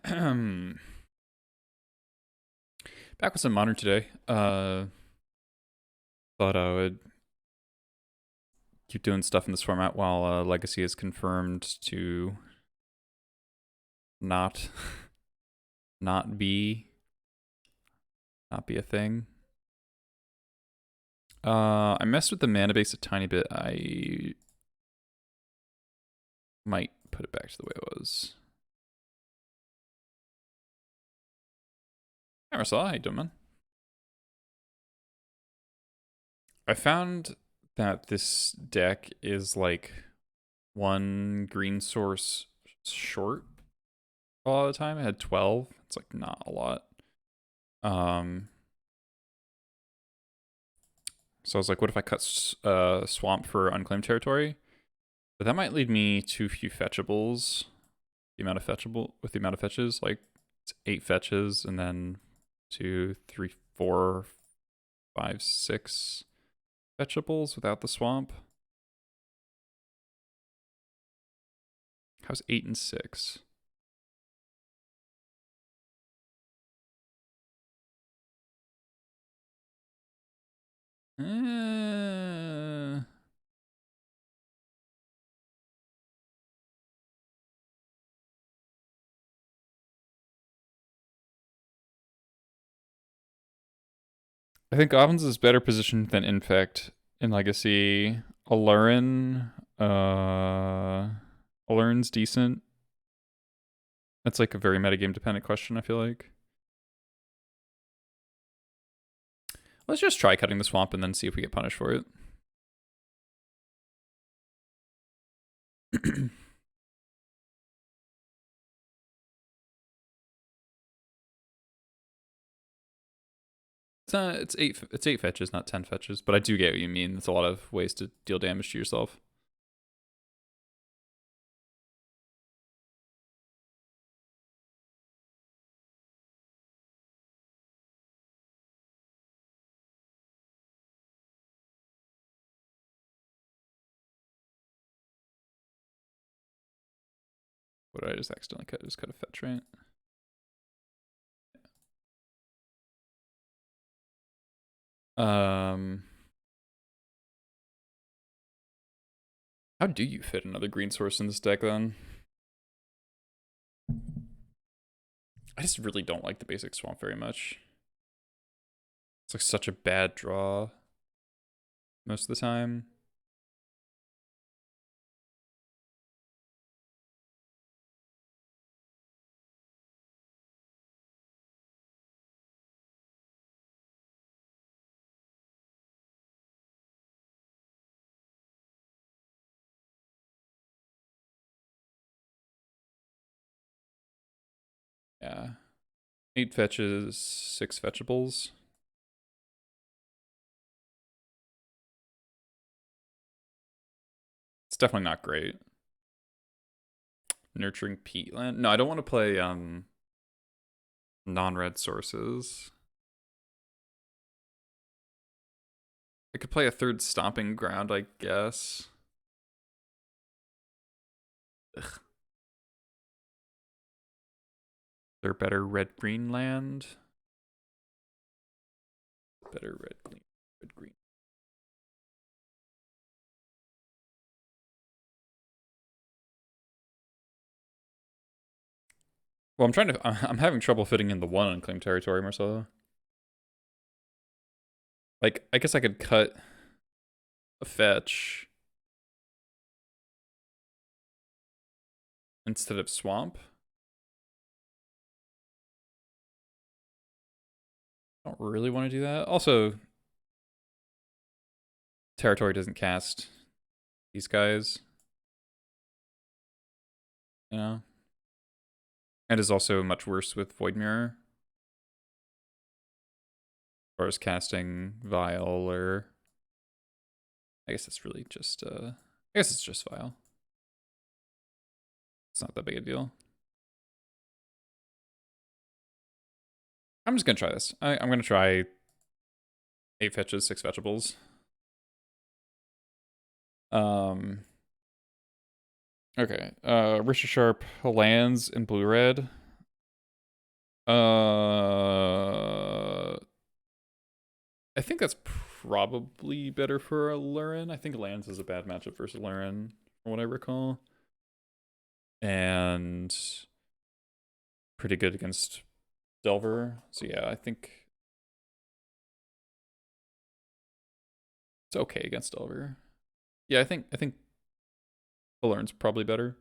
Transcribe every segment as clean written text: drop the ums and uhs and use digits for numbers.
Back with some Modern today. Thought I would keep doing stuff in this format while Legacy is confirmed to not not be a thing. I messed with the mana base a tiny bit. I might put it back to the way it was. Hey Marcella, how you doing, man? I found that this deck is like one green source short a lot of the time. It had 12. It's like not a lot. So I was like, what if I cut Swamp for unclaimed territory? But that might lead me to few fetchables. The amount of fetches, like it's 8 fetches and then 2, 3, 4, 5, 6 fetchables without the swamp. How's 8 and 6? I think Goblins is better positioned than Infect in Legacy. Allurin's decent. That's like a very metagame dependent question, I feel like. Let's just try cutting the swamp and then see if we get punished for it. It's eight fetches, not 10 fetches, but I do get what you mean. It's a lot of ways to deal damage to yourself. What did I just accidentally cut? Just cut a fetch, right? How do you fit another green source in this deck then? I just really don't like the basic swamp very much. It's like such a bad draw most of the time. Yeah. 8 fetches, 6 fetchables. It's definitely not great. Nurturing peatland. No, I don't want to play non-red sources. I could play a third stomping ground, I guess. Ugh. They're better red-green land. Better red-green. Red-green. Well, I'm having trouble fitting in the one unclaimed territory, Marcelo. Like, I guess I could cut a fetch instead of swamp. I don't really want to do that. Also, territory doesn't cast these guys. You know? And is also much worse with Void Mirror. As far as casting Vial or... I guess it's really just, I guess it's just Vial. It's not that big a deal. I'm just gonna try this. I'm gonna try 8 fetches, 6 fetchables. Okay. Richard Sharp lands in blue-red. I think that's probably better for a Lurin. I think Lands is a bad matchup versus Lurin, from what I recall. And pretty good against Delver. So yeah, I think it's okay against Delver. Yeah, I think the Lurin's probably better.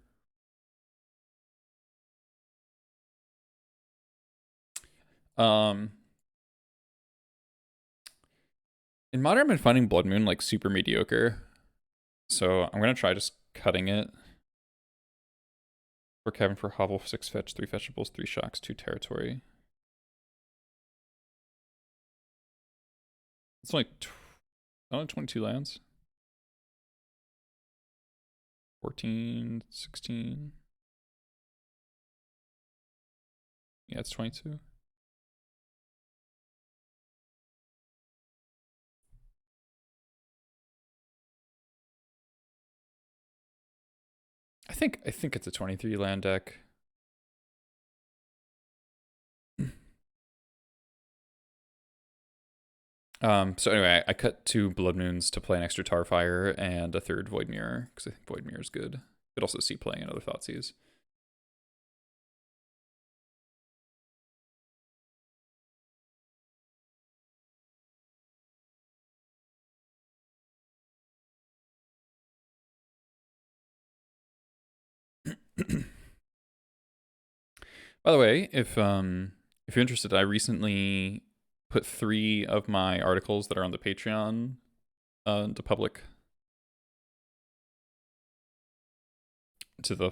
In Modern, I've been finding Blood Moon like super mediocre. So I'm gonna try just cutting it. We're Kevin for Hovel, 6 fetch, 3 fetchables, 3 shocks, 2 territory. It's only 22 lands. 14, 16. Yeah, it's 22. I think it's a 23 land deck. So anyway, I cut 2 Blood Moons to play an extra Tarfire and a 3rd Void Mirror, because I think Void Mirror is good. Could also see playing another Thoughtseize. By the way, if you're interested, I recently put 3 of my articles that are on the Patreon into public, to the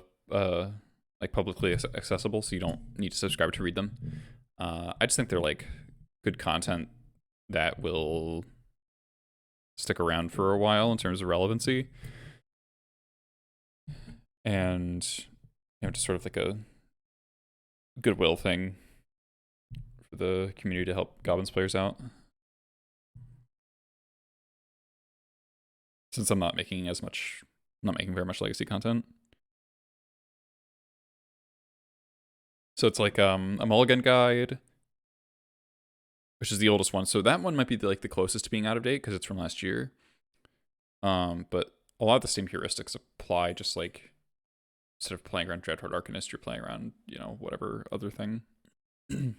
like publicly accessible, so you don't need to subscribe to read them. I just think they're like good content that will stick around for a while in terms of relevancy, and just sort of like a goodwill thing for the community to help Goblins players out. Since I'm not making very much legacy content. So it's like a mulligan guide, which is the oldest one. So that one might be the closest to being out of date because it's from last year. But a lot of the same heuristics apply, just like instead of playing around Dreadhorde Arcanist, you're playing around, whatever other thing. Or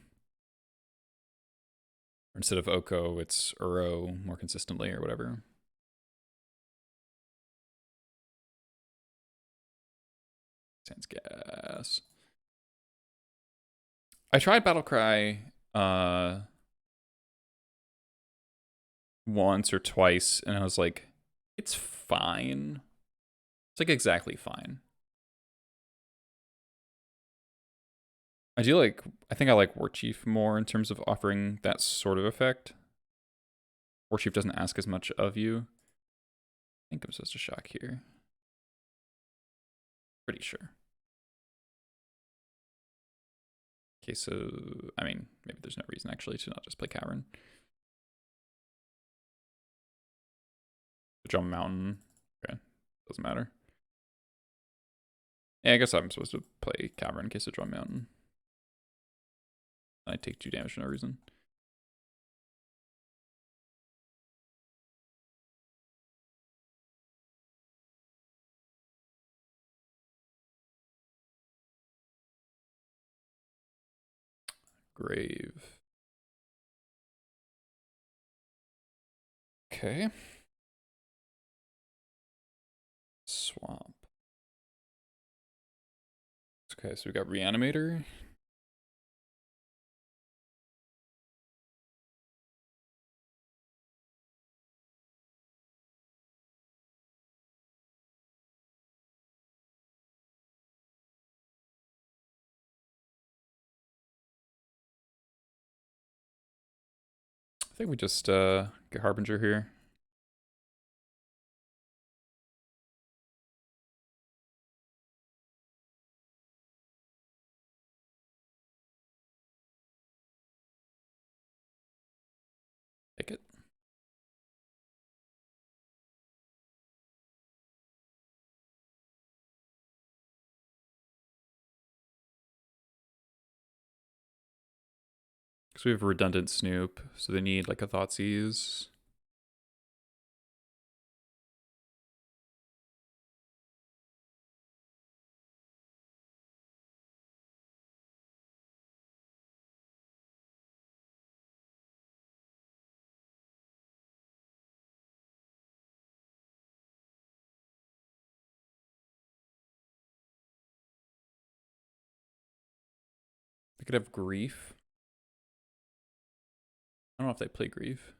instead of Oko, it's Uro more consistently or whatever. Sans gas. I tried Battlecry once or twice, and I was like, it's fine. It's like exactly fine. I think I like War Chief more in terms of offering that sort of effect. War Chief doesn't ask as much of you. I think I'm supposed to shock here. Pretty sure. Okay, so, I mean, maybe there's no reason actually to not just play Cavern. Jump Mountain. Okay, doesn't matter. Yeah, I guess I'm supposed to play Cavern in case of Drum Mountain. I take 2 damage for no reason. Grave. Okay. Swamp. Okay, so we got Reanimator. I think we just get Harbinger here. Take it. Because we have a redundant Snoop, so they need like a Thoughtseize. They could have Grief. I don't know if they play Grief.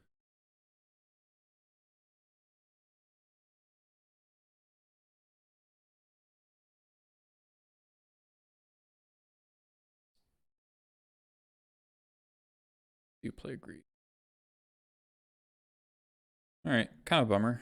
You play Grief. Alright, kind of bummer.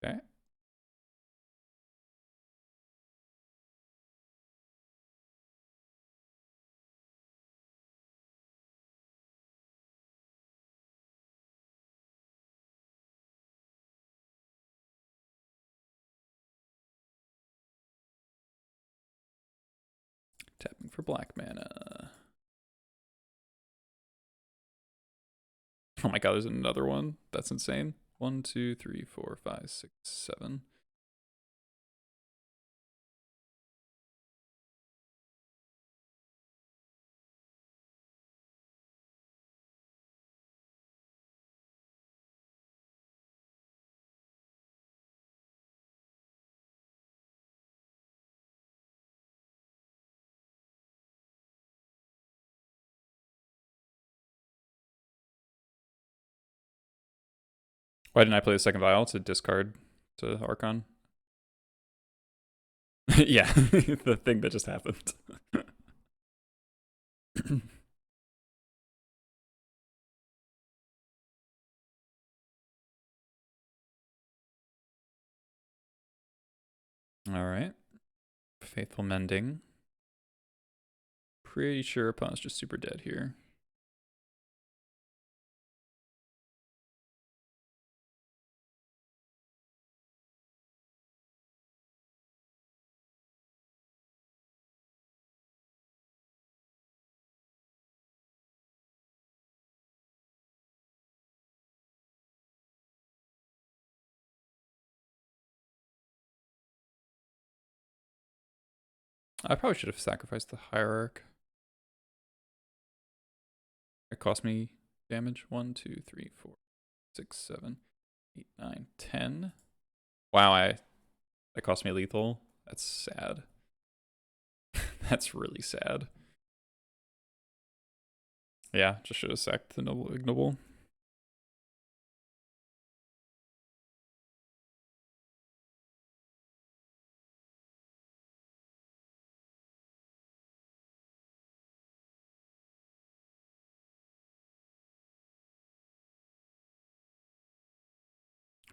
Okay. Tapping for black mana. Oh my god, there's another one. That's insane. 1, 2, 3, 4, 5, 6, 7. Why didn't I play the second vial to discard to Archon? Yeah, the thing that just happened. Alright. Faithful Mending. Pretty sure opponent's just super dead here. I probably should have sacrificed the Hierarch. It cost me damage. 1, 2, 3, 4, 6, 7, 8, 9, 10. Wow, that cost me lethal. That's sad. That's really sad. Yeah, just should have sacked the Noble Ignoble.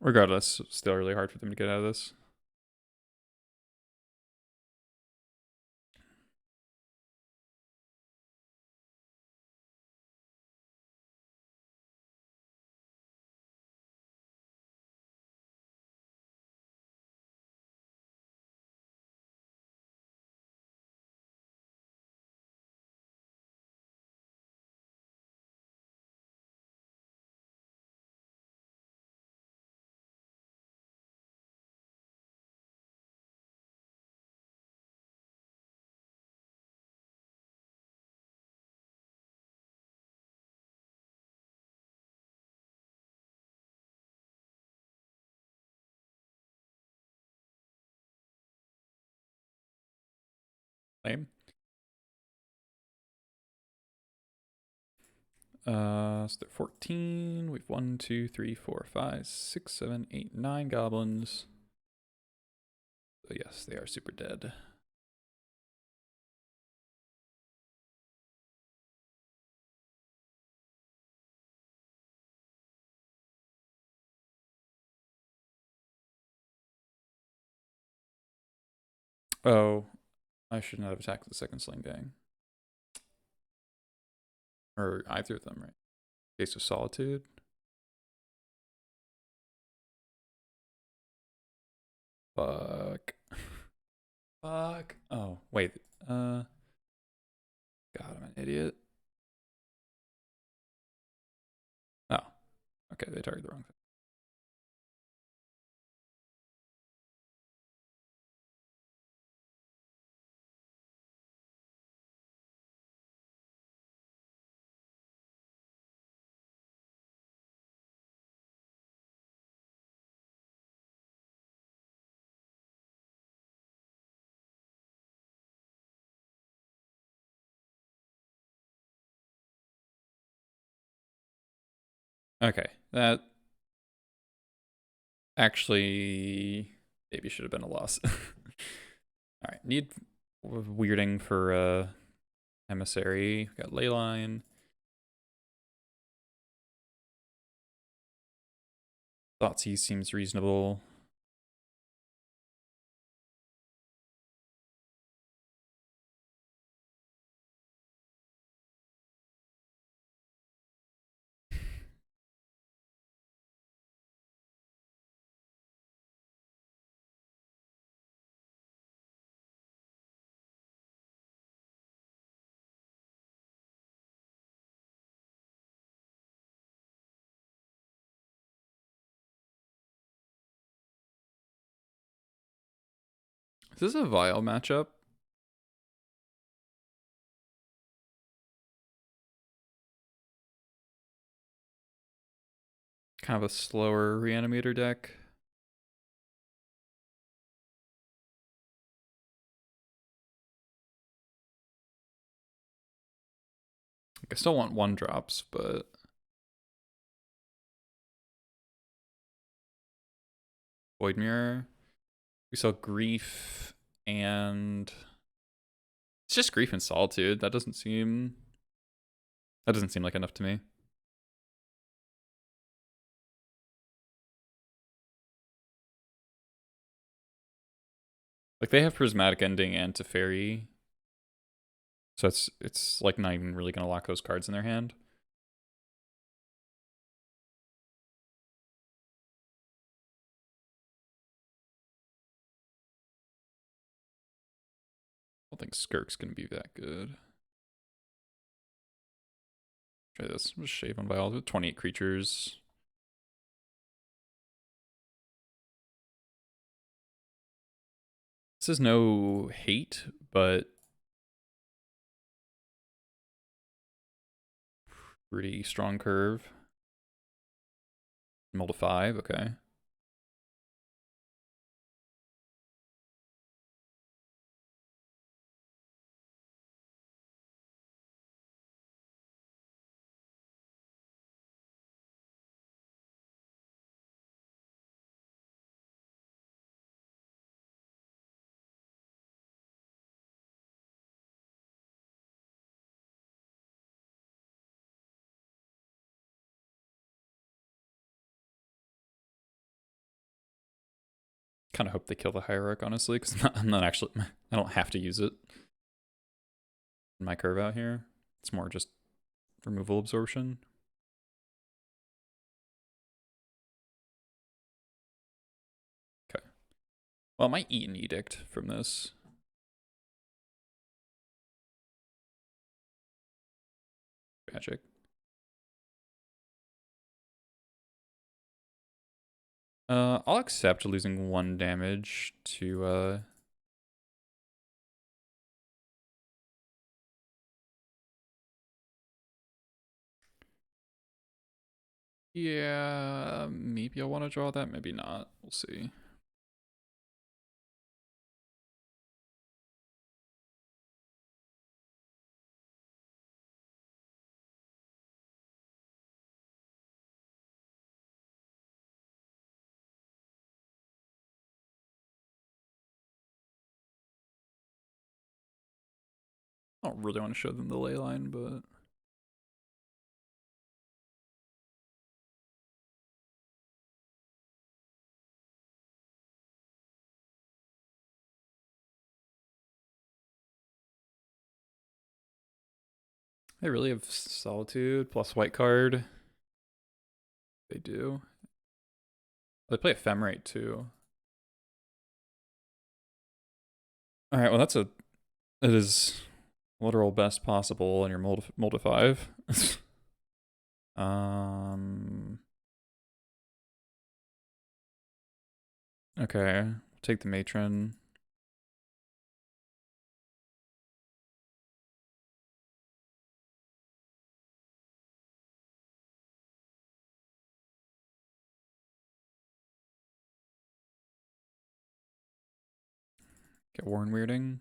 Regardless, still really hard for them to get out of this. Lame. So they're 14. We've 1, 2, 3, 4, 5, 6, 7, 8, 9 goblins. So yes, they are super dead. Oh, I should not have attacked the second sling gang. Or either of them, right? Case of Solitude. Fuck. Fuck. Oh, wait. God, I'm an idiot. Oh, okay, they targeted the wrong thing. Okay, that actually maybe should have been a loss. All right, need weirding for emissary. We got leyline. Thoughtseize seems reasonable. Is this a vile matchup? Kind of a slower reanimator deck. I still want 1-drops, but Void Mirror. We saw Grief and it's just Grief and Solitude. That doesn't seem like enough to me. Like they have Prismatic Ending and Teferi. So it's like not even really gonna lock those cards in their hand. I don't think Skirk's gonna be that good. Try this. I'm just shaving by all 28 creatures. This is no hate, but pretty strong curve. Mill to 5, okay. Kind of hope they kill the Hierarch, honestly, because I'm not actually, I don't have to use it in my curve out here. It's more just removal absorption. Okay. Well, I might eat an Edict from this. Tragic. I'll accept losing 1 damage to yeah, maybe I want to draw that, maybe not. We'll see. I don't really want to show them the ley line, but They really have Solitude plus white card. They do. They play Ephemerate too. All right, well it is literal best possible in your mold to 5. Okay, take the matron. Get Warren Weirding.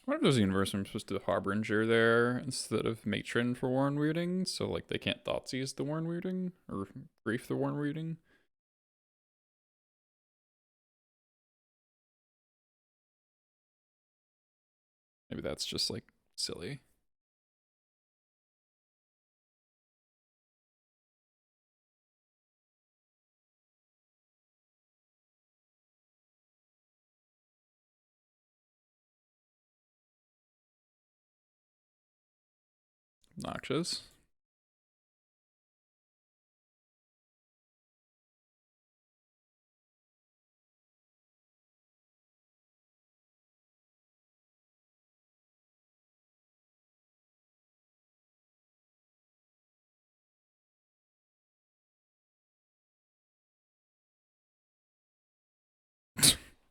What if there's a universe where I'm supposed to Harbinger there instead of Matron for Warren Weirding? So, like, they can't Thoughtseize the Warren Weirding? Or Grief the Warren Weirding? Maybe that's just, like, silly. Obnoxious.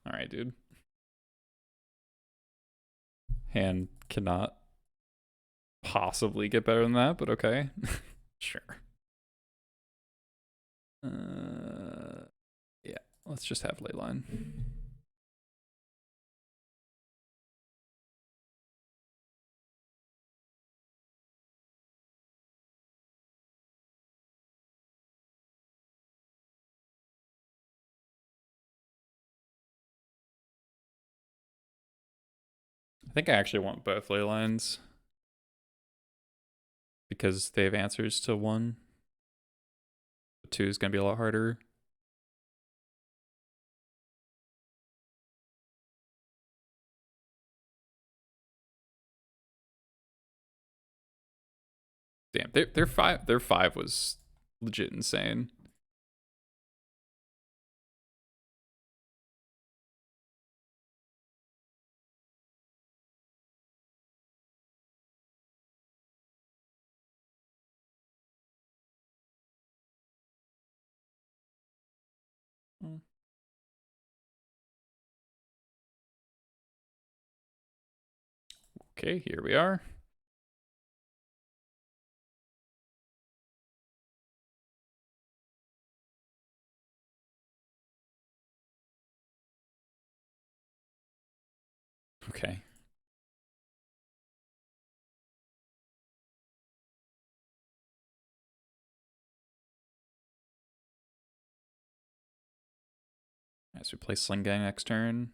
Alright, dude. Hand cannot possibly get better than that, but okay. Sure. Yeah, let's just have Leyline. I think I actually want both Leylines because they have answers to 1. 2 is going to be a lot harder. Damn, their 5 was legit insane. Okay, here we are. Okay. As we play Sling Gang next turn.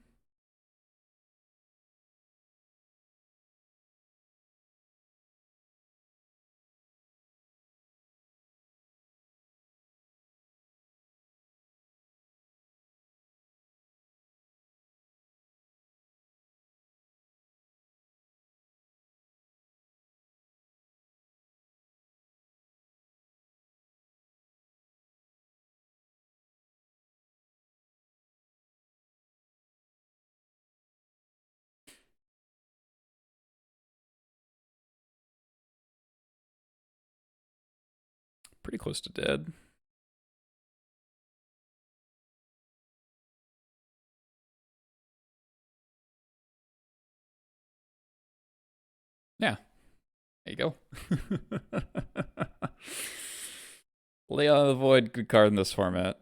Pretty close to dead. Yeah, there you go. Lay on the Void, good card in this format.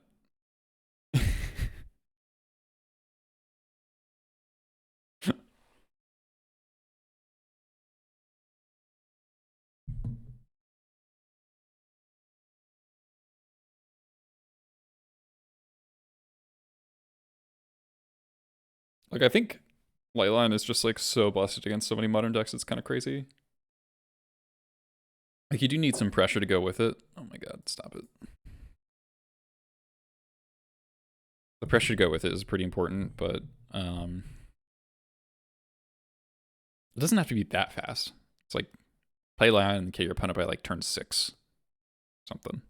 Like, I think Leyline is just like so busted against so many modern decks, it's kind of crazy. Like, you do need some pressure to go with it. Oh my god, stop it. The pressure to go with it is pretty important, but it doesn't have to be that fast. It's like play Leyline and kill your opponent by like turn 6. Something.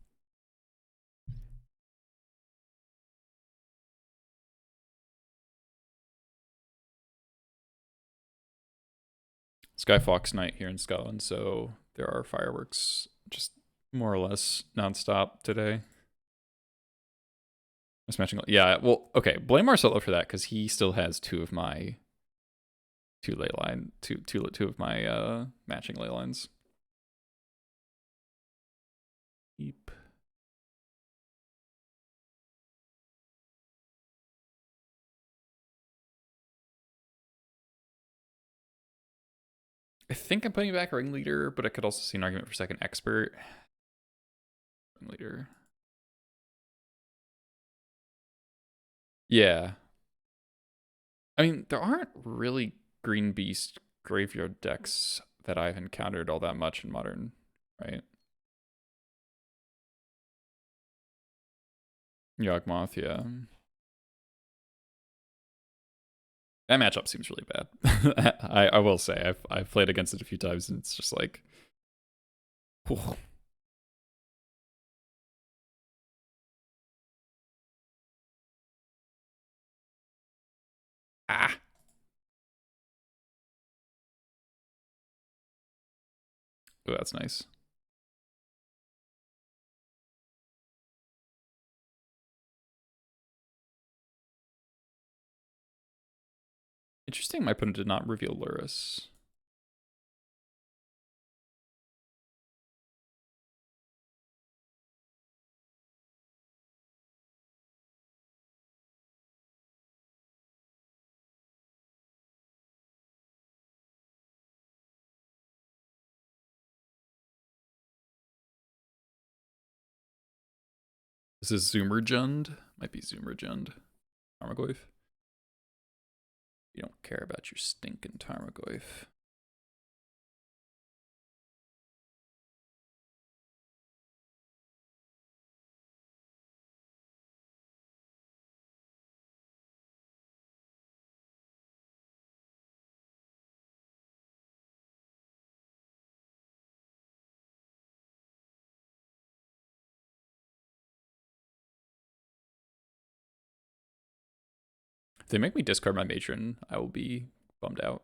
Skyfox night here in Scotland, so there are fireworks just more or less nonstop today. Mismatching, yeah. Well, okay. Blame Marcelo for that because he still has two of my two of my matching ley lines. Eep. I think I'm putting back Ringleader, but I could also see an argument for second Expert. Ringleader. Yeah. I mean, there aren't really Green Beast graveyard decks that I've encountered all that much in Modern, right? Yawgmoth, yeah. That matchup seems really bad. I will say, I've played against it a few times, and it's just like... Whew. Ah! Oh, that's nice. Interesting, my opponent did not reveal Lurrus. This is Zoomerjund. Might be Zoomerjund. Tarmogoyf. You don't care about your stinking Tarmogoyf. If they make me discard my Matron, I will be bummed out.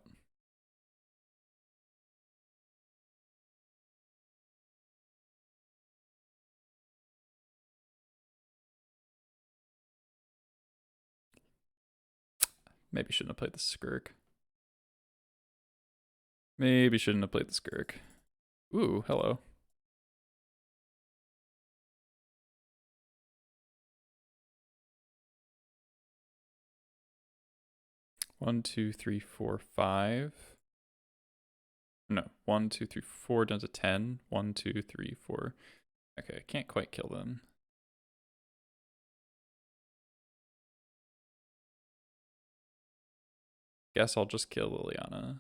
Maybe shouldn't have played the Skirk. Maybe shouldn't have played the Skirk. Ooh, hello. One, two, three, four, five. No, 1, 2, 3, 4 down to 10. 1, 2, 3, 4. Okay, I can't quite kill them. Guess I'll just kill Liliana.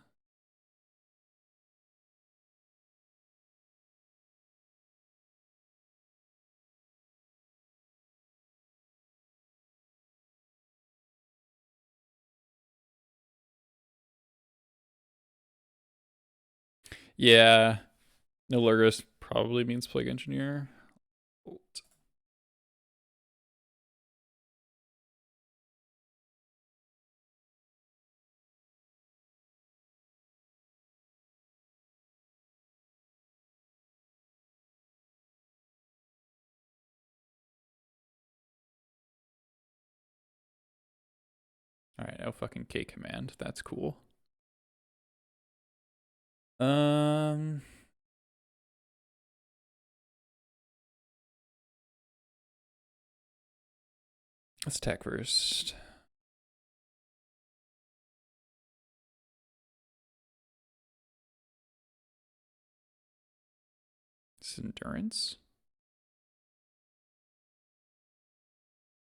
Yeah, no Lurrus probably means Plague Engineer. Alright, no fucking K command. That's cool. Um, let's attack first. It's endurance.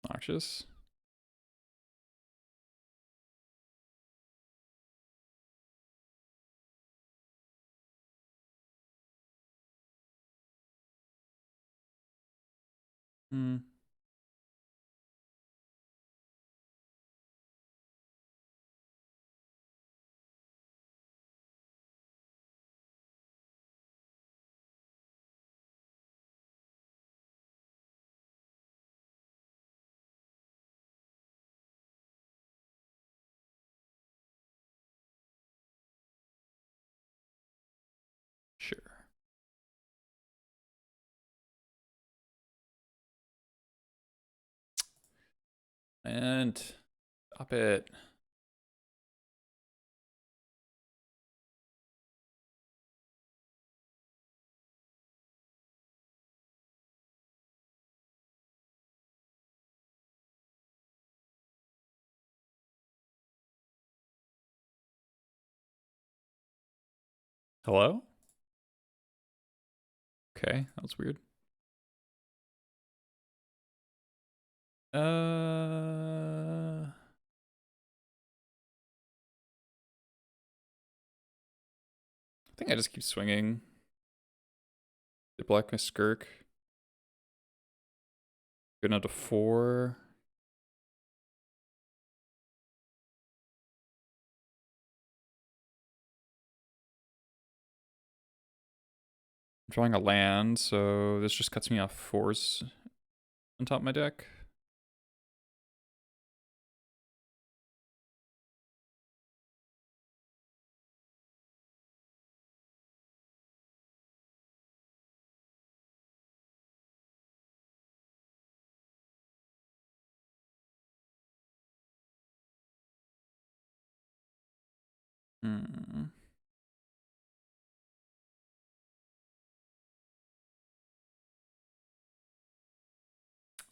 Noxious. Hmm. Sure. And stop it. Hello? Okay, that was weird. I think I just keep swinging. They block my skirk. Good enough to 4. I'm drawing a land, so this just cuts me off 4s on top of my deck. Hmm.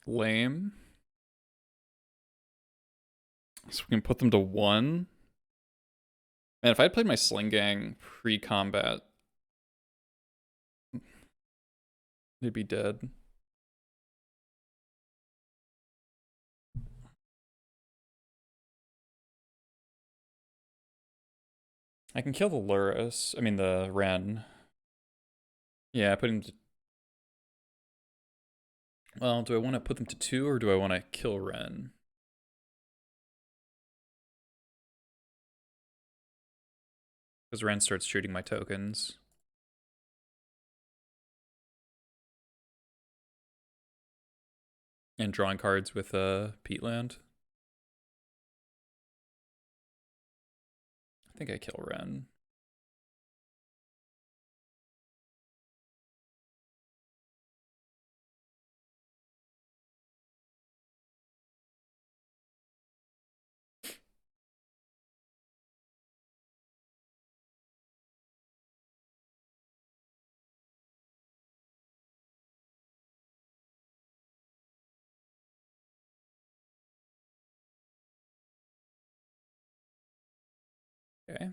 Lame. So we can put them to 1. Man, if I had played my Sling Gang pre-combat, they'd be dead. I can kill the Lurrus. I mean the Ren. Yeah, put him to... Well, do I want to put them to 2 or do I want to kill Ren? Because Ren starts shooting my tokens. And drawing cards with Peatland. I think I kill Ren. Okay.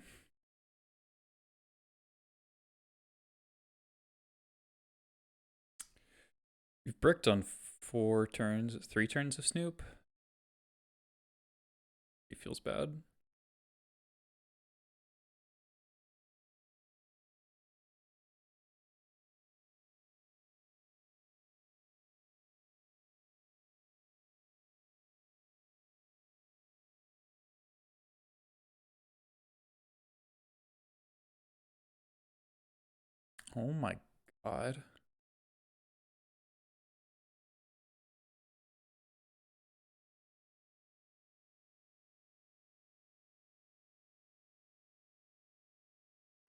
You've bricked on 4 turns, 3 turns of Snoop. He feels bad. Oh my god.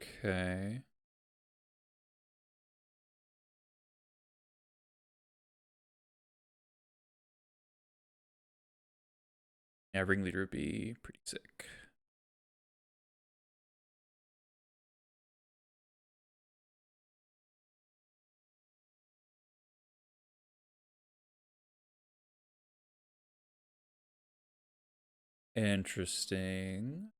Okay. Yeah, Ringleader would be pretty sick. Interesting.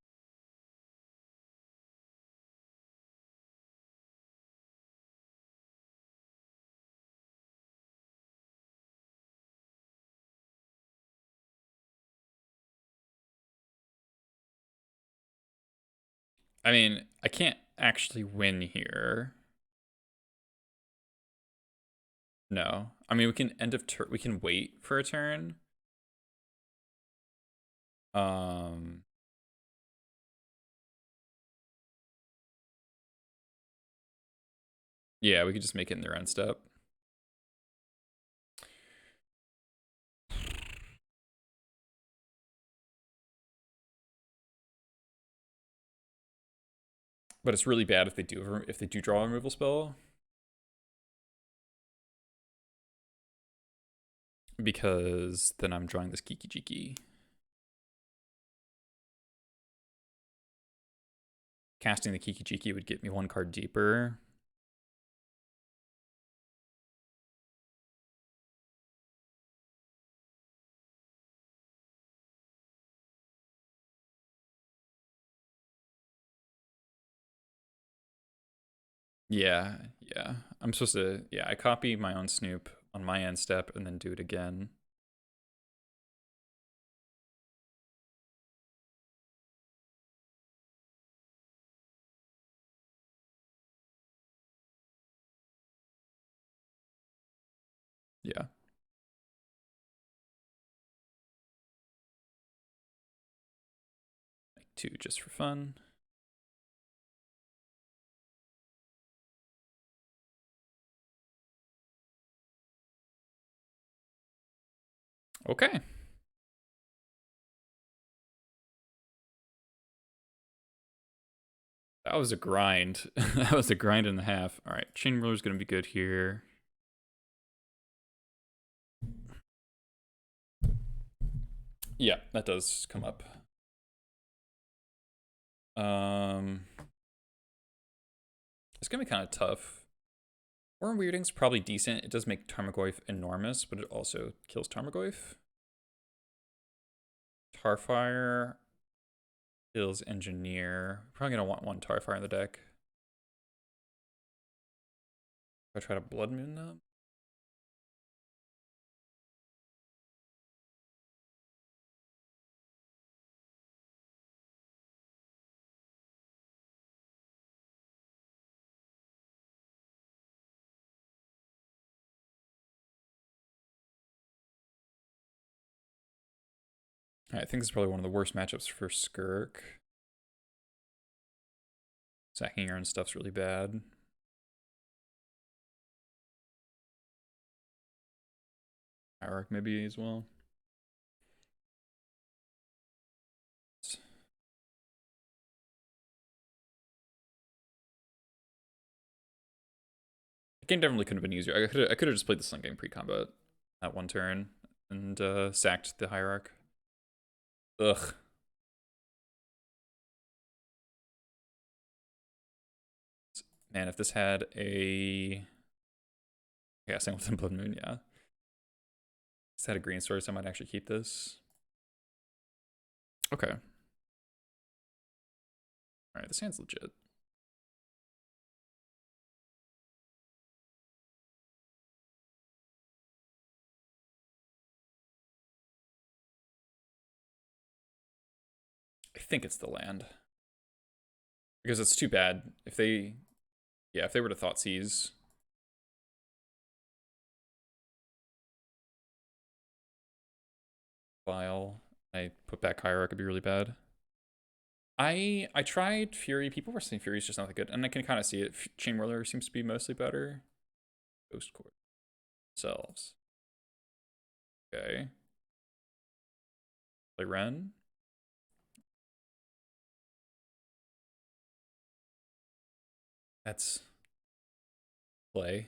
I mean, I can't actually win here. No. I mean, we can end of turn. We can wait for a turn. Um. Yeah, we could just make it in their end step. But it's really bad if they do draw a removal spell. Because then I'm drawing this Kiki Jiki. Casting the Kiki Jiki would get me one card deeper. Yeah, yeah. I'm supposed to, yeah, I copy my own Snoop on my end step and then do it again. Yeah. Like 2 just for fun. Okay. That was a grind. That was a grind and a half. All right, Chain Ruler's going to be good here. Yeah, that does come up. It's going to be kind of tough. Worm Weirding's probably decent. It does make Tarmogoyf enormous, but it also kills Tarmogoyf. Tarfire kills Engineer. Probably going to want one Tarfire in the deck. If I try to Blood Moon them. I think this is probably one of the worst matchups for Skirk. Sacking Urn stuff's really bad. Hierarch maybe as well. The game definitely could have been easier. I could have just played the Sun Gang pre-combat at one turn and sacked the Hierarch. Ugh. Man, if this had a... Yeah, Singleton Blood Moon, yeah. If this had a green source, I might actually keep this. Okay. Alright, this hand's legit. I think it's the land. Because it's too bad if they... Yeah, if they were to Thoughtseize... File, I put back Hierarch, it'd be really bad. I tried Fury. People were saying Fury's just not that good, and I can kind of see it. Chain Whirler seems to be mostly better. Ghost Court themselves. Okay. Play Ren. That's play.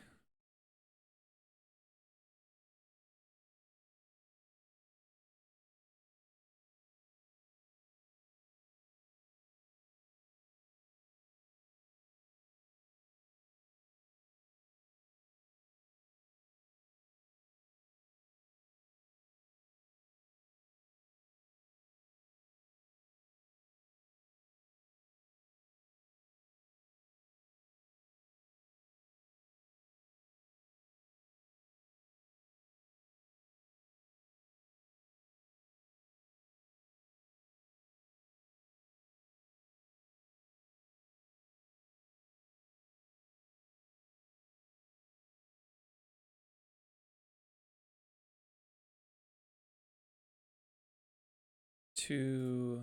2.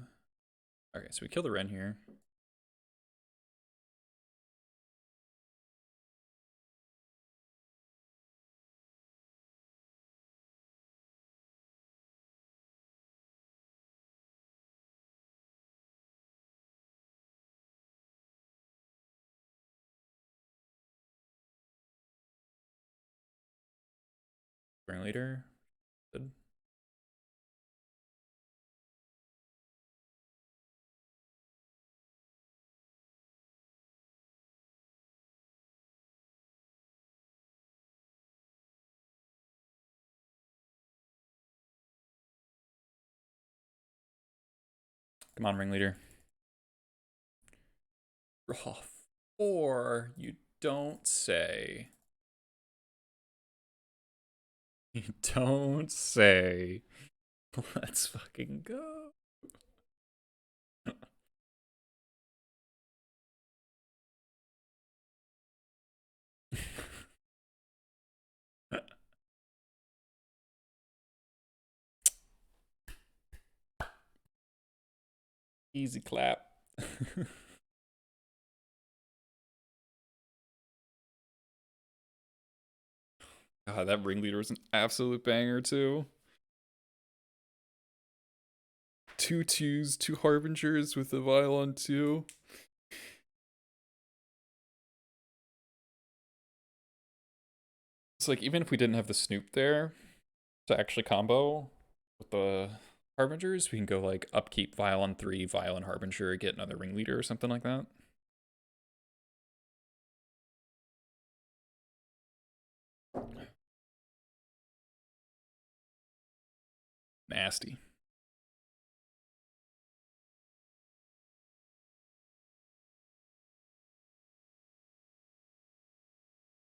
Okay, so we kill the Ren here. Ringleader. Good. Come on, Ringleader. Oh, 4. You don't say. You don't say. Let's fucking go. Easy clap. God, that Ringleader was an absolute banger too. 2 2s, 2 Harbingers with the Vial on 2. It's like, even if we didn't have the Snoop there to actually combo with the Harbingers, we can go like upkeep Vial on 3, Vial and Harbinger, get another Ringleader or something like that. Nasty.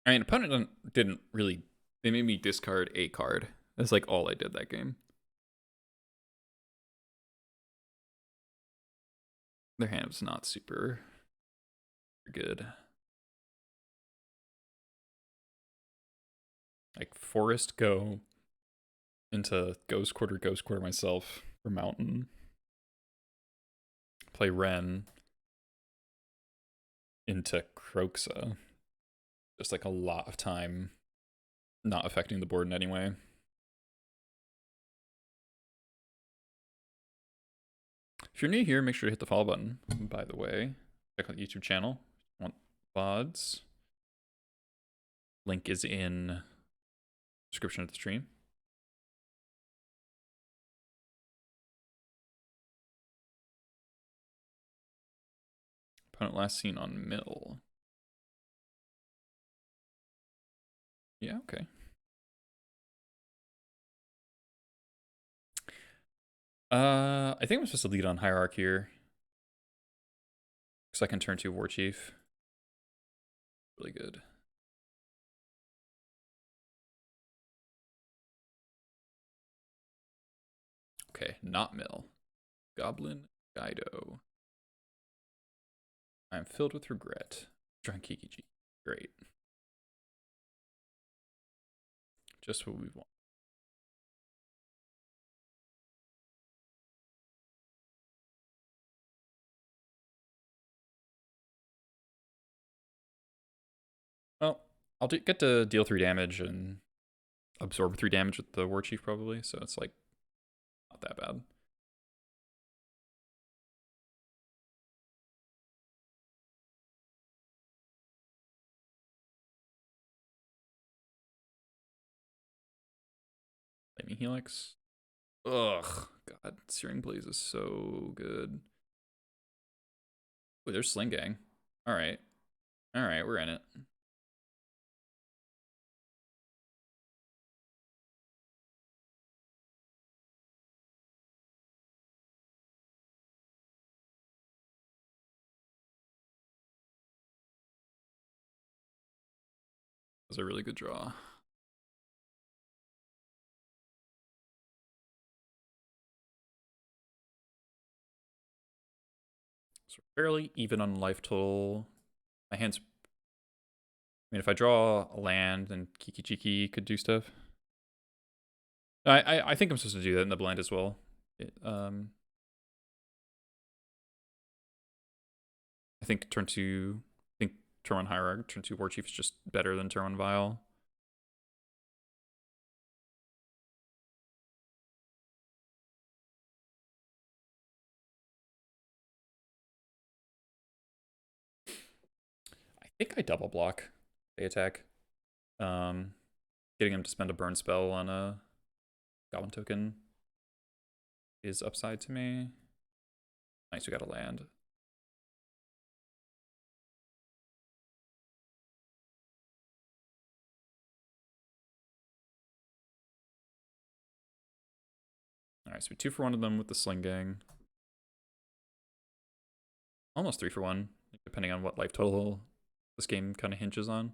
I mean, opponent didn't really. They made me discard a card. That's like all I did that game. Their hand was not super good. Like Forest go into Ghost Quarter myself for Mountain. Play Ren into Croxa. Just like a lot of time not affecting the board in any way. If you're new here, make sure to hit the follow button, by the way. Check out the YouTube channel. Want VODs. Link is in description of the stream. Opponent last seen on mill. Yeah, okay. I think I'm supposed to lead on Hierarch here. Because I can turn 2 War Chief. Really good. Okay, not mill. Goblin Guido. I'm filled with regret. Drawing Kiki-G. Great. Just what we want. Well, I'll get to deal 3 damage and absorb 3 damage with the War Chief probably, so it's like not that bad. Lightning Helix. Ugh, God, Searing Blaze is so good. Wait, there's Sling Gang. Alright. Alright, we're in it. That was a really good draw. So fairly even on life total. My hand's... I mean, if I draw a land, then Kiki Chiki could do stuff. I think I'm supposed to do that in the blind as well. think turn 1 Hierarch, turn 2 War Chief is just better than turn 1 Vial. I think I double block the attack. Getting him to spend a burn spell on a Goblin token is upside to me. Nice, we got a land. Alright, so we 2 for 1 of them with the Sling Gang. Almost 3 for 1, depending on what life total this game kind of hinges on.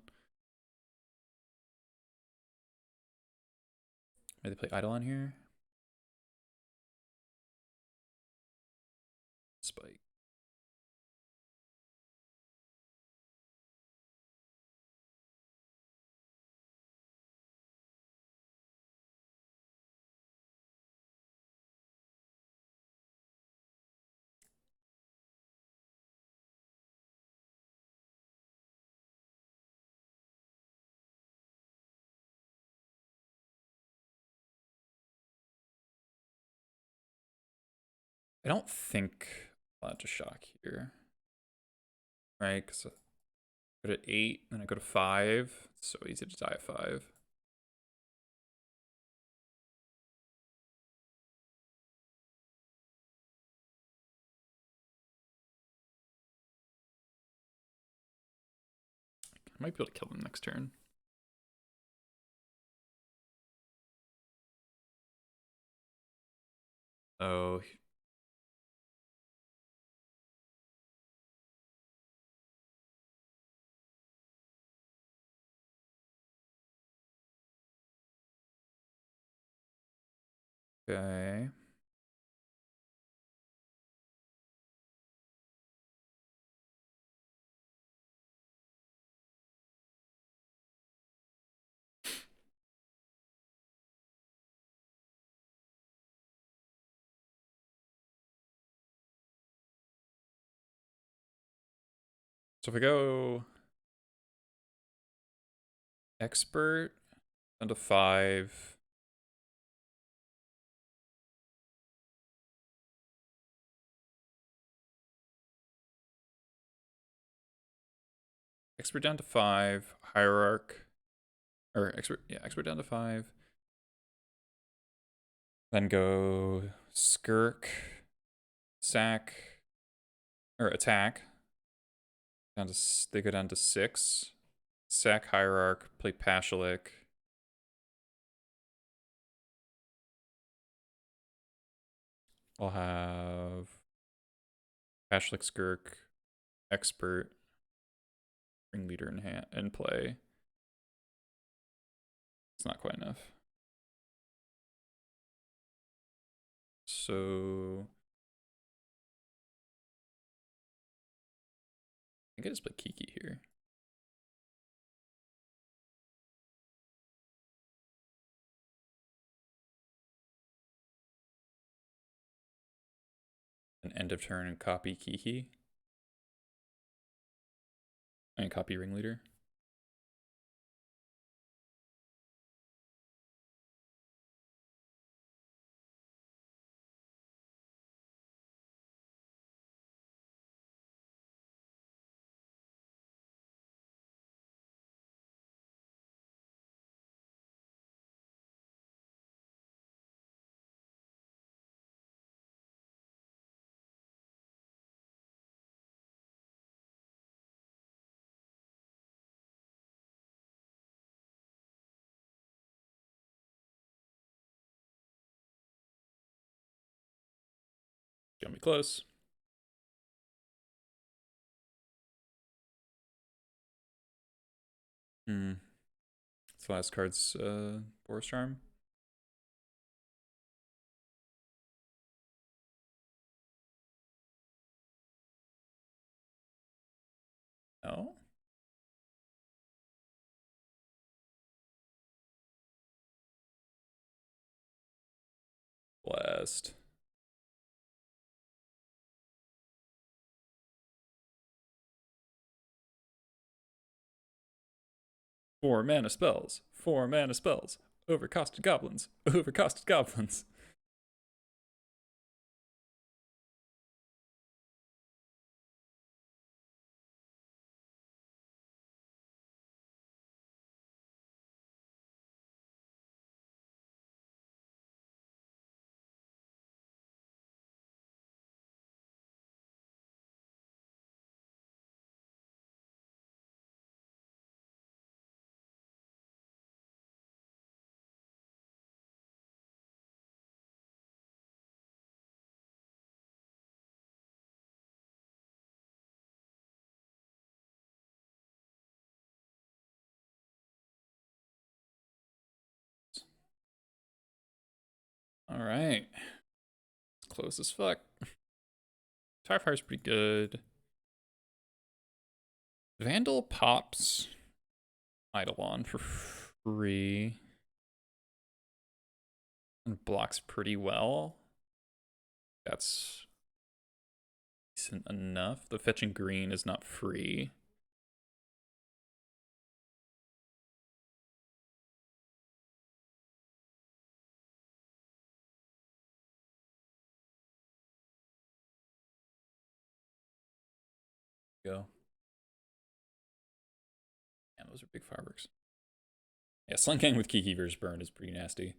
Maybe they play Eidolon here. Spike. I don't think I'll have to shock here. Right, because I go to 8, then I go to 5. It's so easy to die at 5. I might be able to kill them next turn. Oh. Okay. So if we go expert down to 5. Expert down to 5. Hierarch. Or expert, yeah, expert down to 5. Then go skirk, sack, or attack. Down to, they go down to 6. Sack Hierarch, play Pashalik. I'll have Pashalik, Skirk, Expert, Ringleader in hand and play. It's not quite enough. So I think I just play Kiki here. An end of turn and copy Kiki. And copy Ringleader. Gonna be close. It's the last card's Forest Charm. No. Blast. 4 mana spells. 4 mana spells. Overcosted goblins. Overcosted goblins. All right. It's close as fuck. Firefire's pretty good. Vandal pops Eidolon for free. And blocks pretty well. That's decent enough. The fetching green is not free. Go. Man, those are big fireworks. Yeah, Slinking with Keykeeper's Burn is pretty nasty.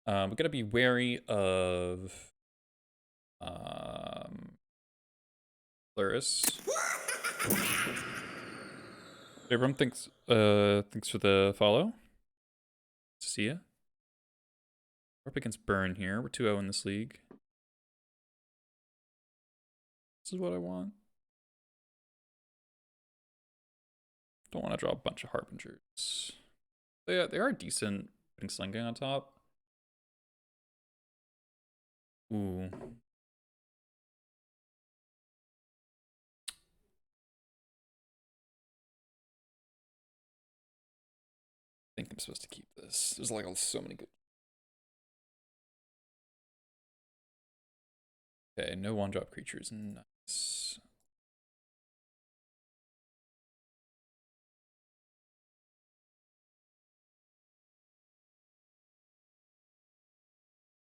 We gotta be wary of Lurrus. Everyone thanks for the follow. See ya. We're up against Burn here. We're 2-0 in this league. This is what I want. Don't want to draw a bunch of Harbingers. They are decent putting Slinking on top. Ooh. I think I'm supposed to keep this. There's like so many good. Okay, no 1-drop creatures. Nice.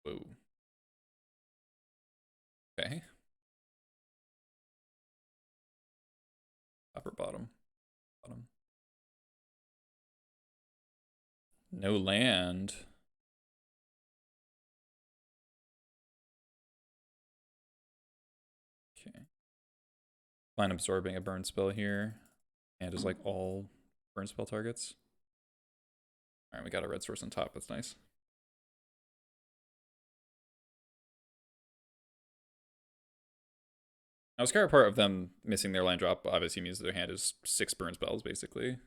Whoa. Okay. Top or bottom? Bottom. No land. Okay. Fine, absorbing a burn spell here. And is like all burn spell targets. Alright, we got a red source on top. That's nice. Now, a scary part of them missing their land drop obviously means their hand is 6 burn spells, basically.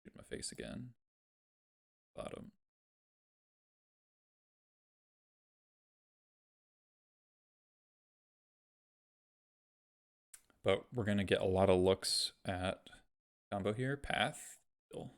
Shoot my face again. Bottom. But we're going to get a lot of looks at combo here. Path. Still.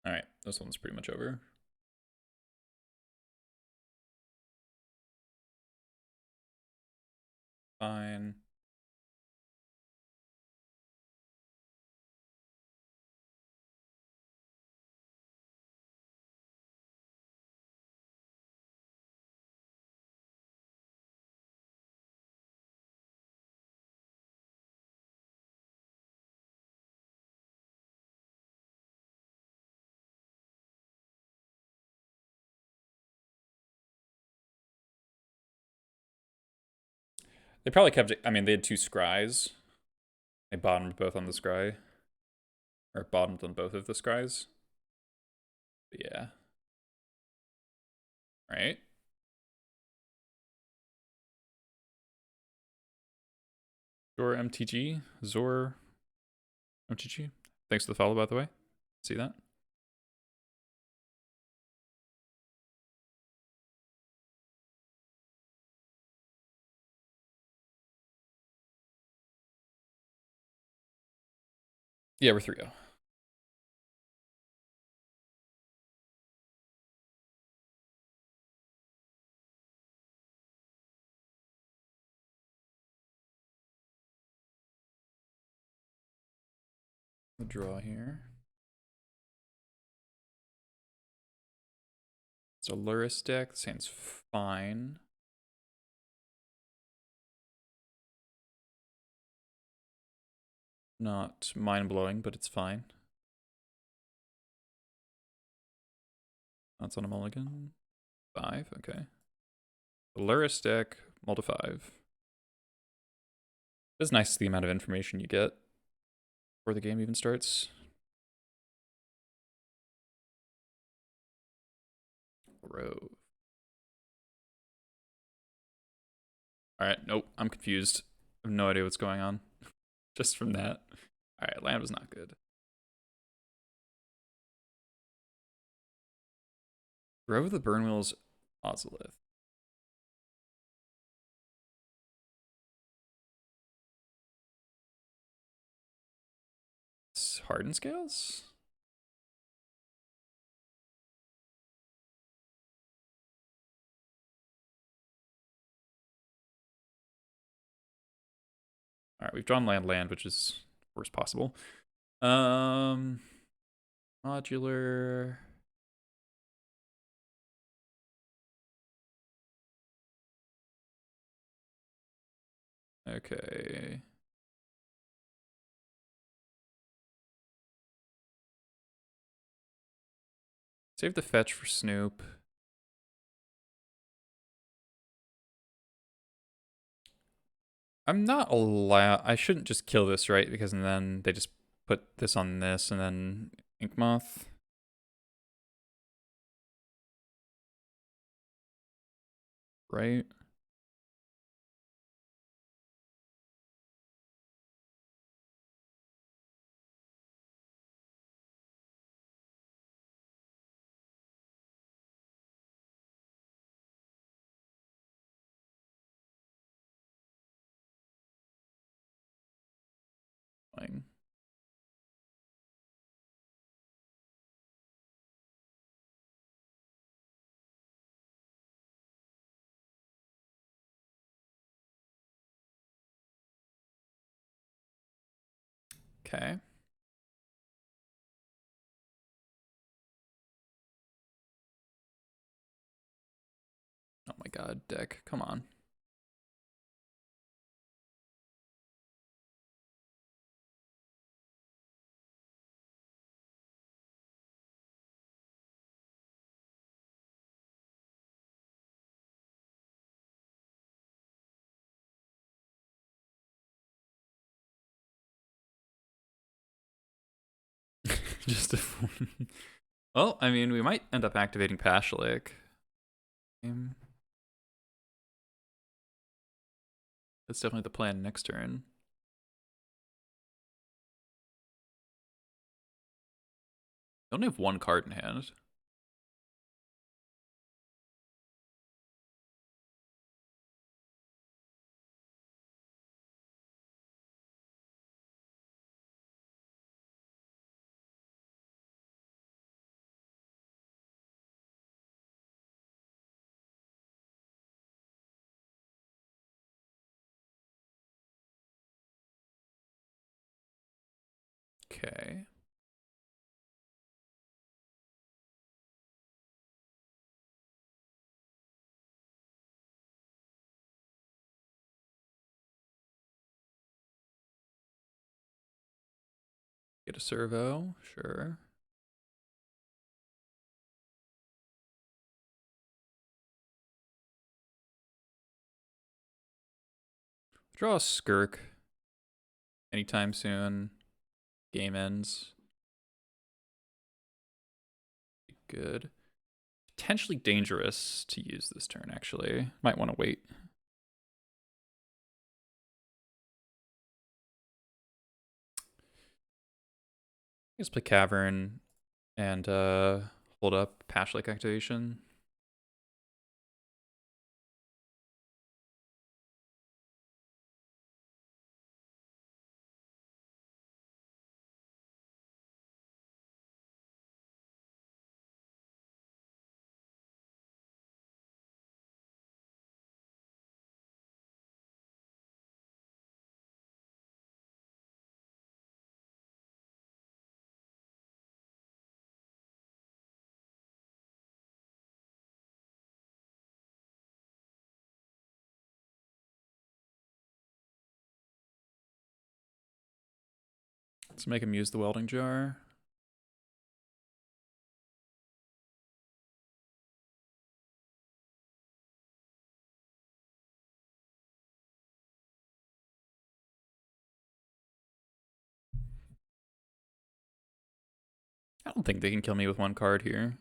All right, this one's pretty much over. Fine. They probably kept it. I mean, they had 2 scries. They bottomed both on the scry. Or bottomed on both of the scries. But yeah. All right. Zor MTG. Zor MTG. Thanks for the follow, by the way. See that? Yeah, we're 3-0. The draw here. It's a Lurrus deck. This hand's fine. Not mind-blowing, but it's fine. That's on a mulligan. 5, okay. The Lurrus deck, multi 5. It's nice the amount of information you get before the game even starts. Grove. Alright, nope, I'm confused. I have no idea what's going on. Just from that. Alright, land was not good. Grove of the Burnwheel's Ozolith. Hardened Scales? Alright, we've drawn land, which is worst possible. Modular. Okay. Save the fetch for Snoop. I'm not allowed. I shouldn't just kill this, right? Because then they just put this on this and then Ink Moth. Right? Fine. Okay. Oh my god, deck. Come on. Just a. Well, I mean, we might end up activating Pashalik. That's definitely the plan next turn. They only have one card in hand. Okay. Get a servo, sure. Draw a Skirk anytime soon. Game ends. Good. Potentially dangerous to use this turn, actually. Might want to wait. Let's play Cavern and hold up Patch Lake activation. Let's make him use the welding jar. I don't think they can kill me with one card here.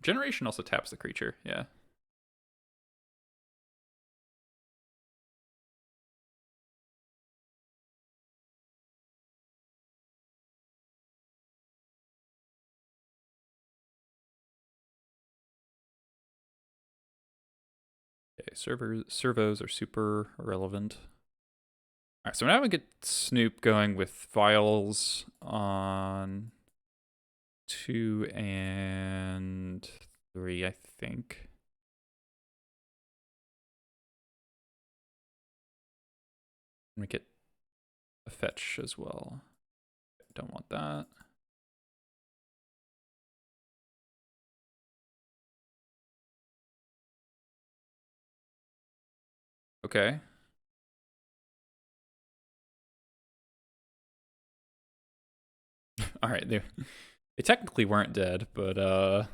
Generation also taps the creature, yeah. Okay, servos are super irrelevant. All right, so now we get Snoop going with Vials on 2 and 3, I think. We get a fetch as well. Don't want that. Okay. All right, they technically weren't dead, but I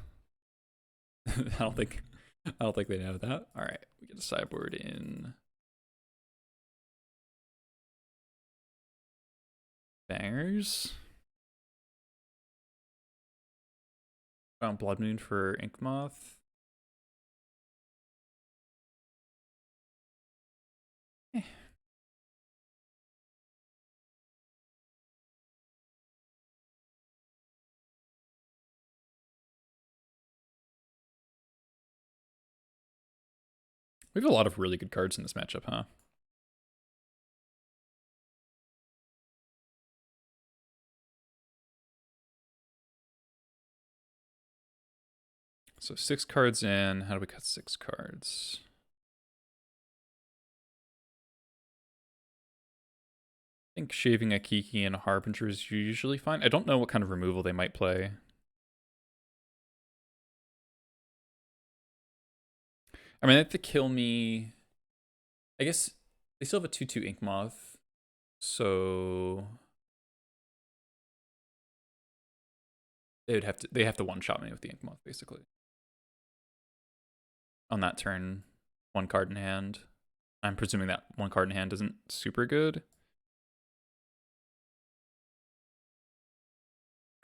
don't think they know that. All right, we get a sideboard in bangers. Found Blood Moon for Inkmoth. Eh. We have a lot of really good cards in this matchup, huh? So 6 cards in. How do we cut 6 cards? I think shaving a Kiki and a Harbinger is usually fine. I don't know what kind of removal they might play. I mean, they have to kill me. I guess they still have a 2/2 Inkmoth, so they have to one-shot me with the Inkmoth, basically. On that turn, 1 card in hand. I'm presuming that 1 card in hand isn't super good.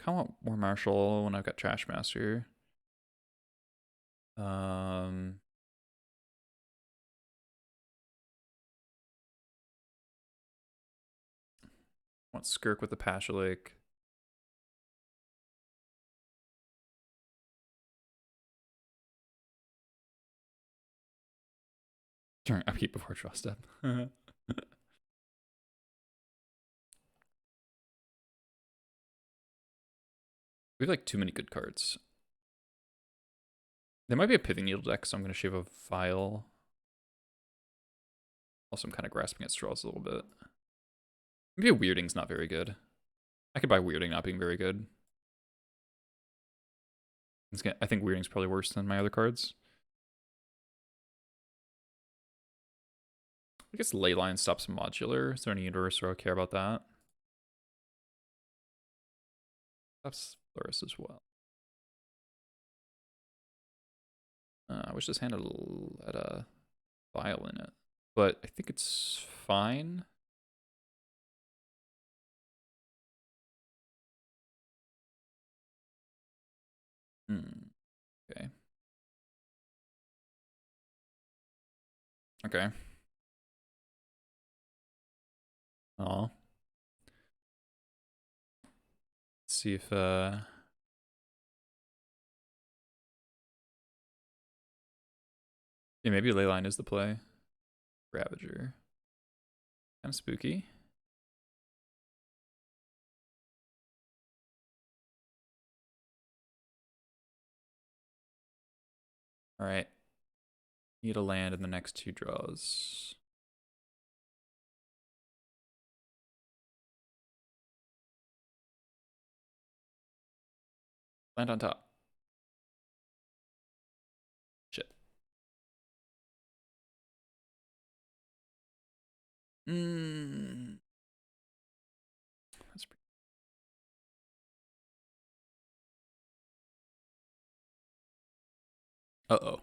I want more Marshall when I've got Trash Master. Want Skirk with the Pashalik. Turn upkeep before draw step. We have like too many good cards. There might be a Pithing Needle deck, so I'm going to shave a Vial. Also, I'm kind of grasping at straws a little bit. Maybe a Weirding's not very good. I could buy Weirding not being very good. I think Weirding's probably worse than my other cards. I guess Leyline stops modular. Is there any universe where I care about that? Stops Lurrus as well. I wish this hand had a vial in it, but I think it's fine. Okay. Okay. Oh. Let's see if yeah, maybe Leyline is the play. Ravager. Kind of spooky. All right. Need a land in the next 2 draws. Land on top. Shit. That's pretty. Uh-oh.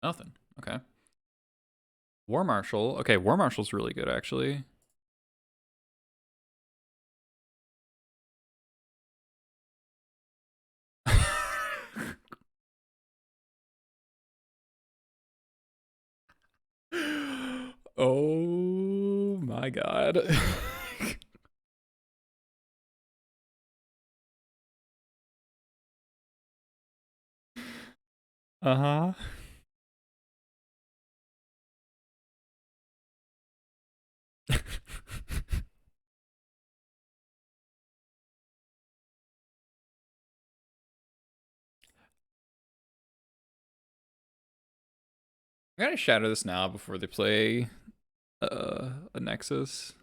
Nothing. Okay. War Marshal. Okay, War Marshal's really good, actually. Oh my god. Uh-huh. I gotta shatter this now before they play a Nexus.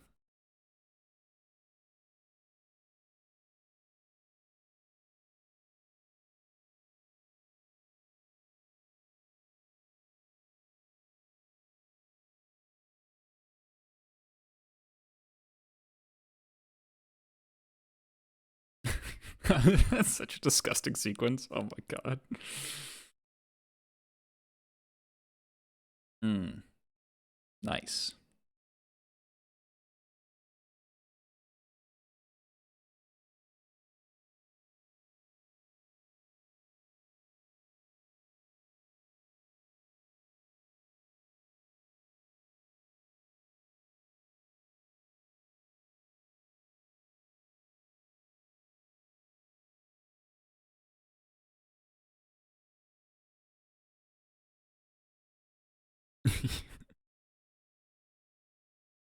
That's such a disgusting sequence. Oh my god. Nice.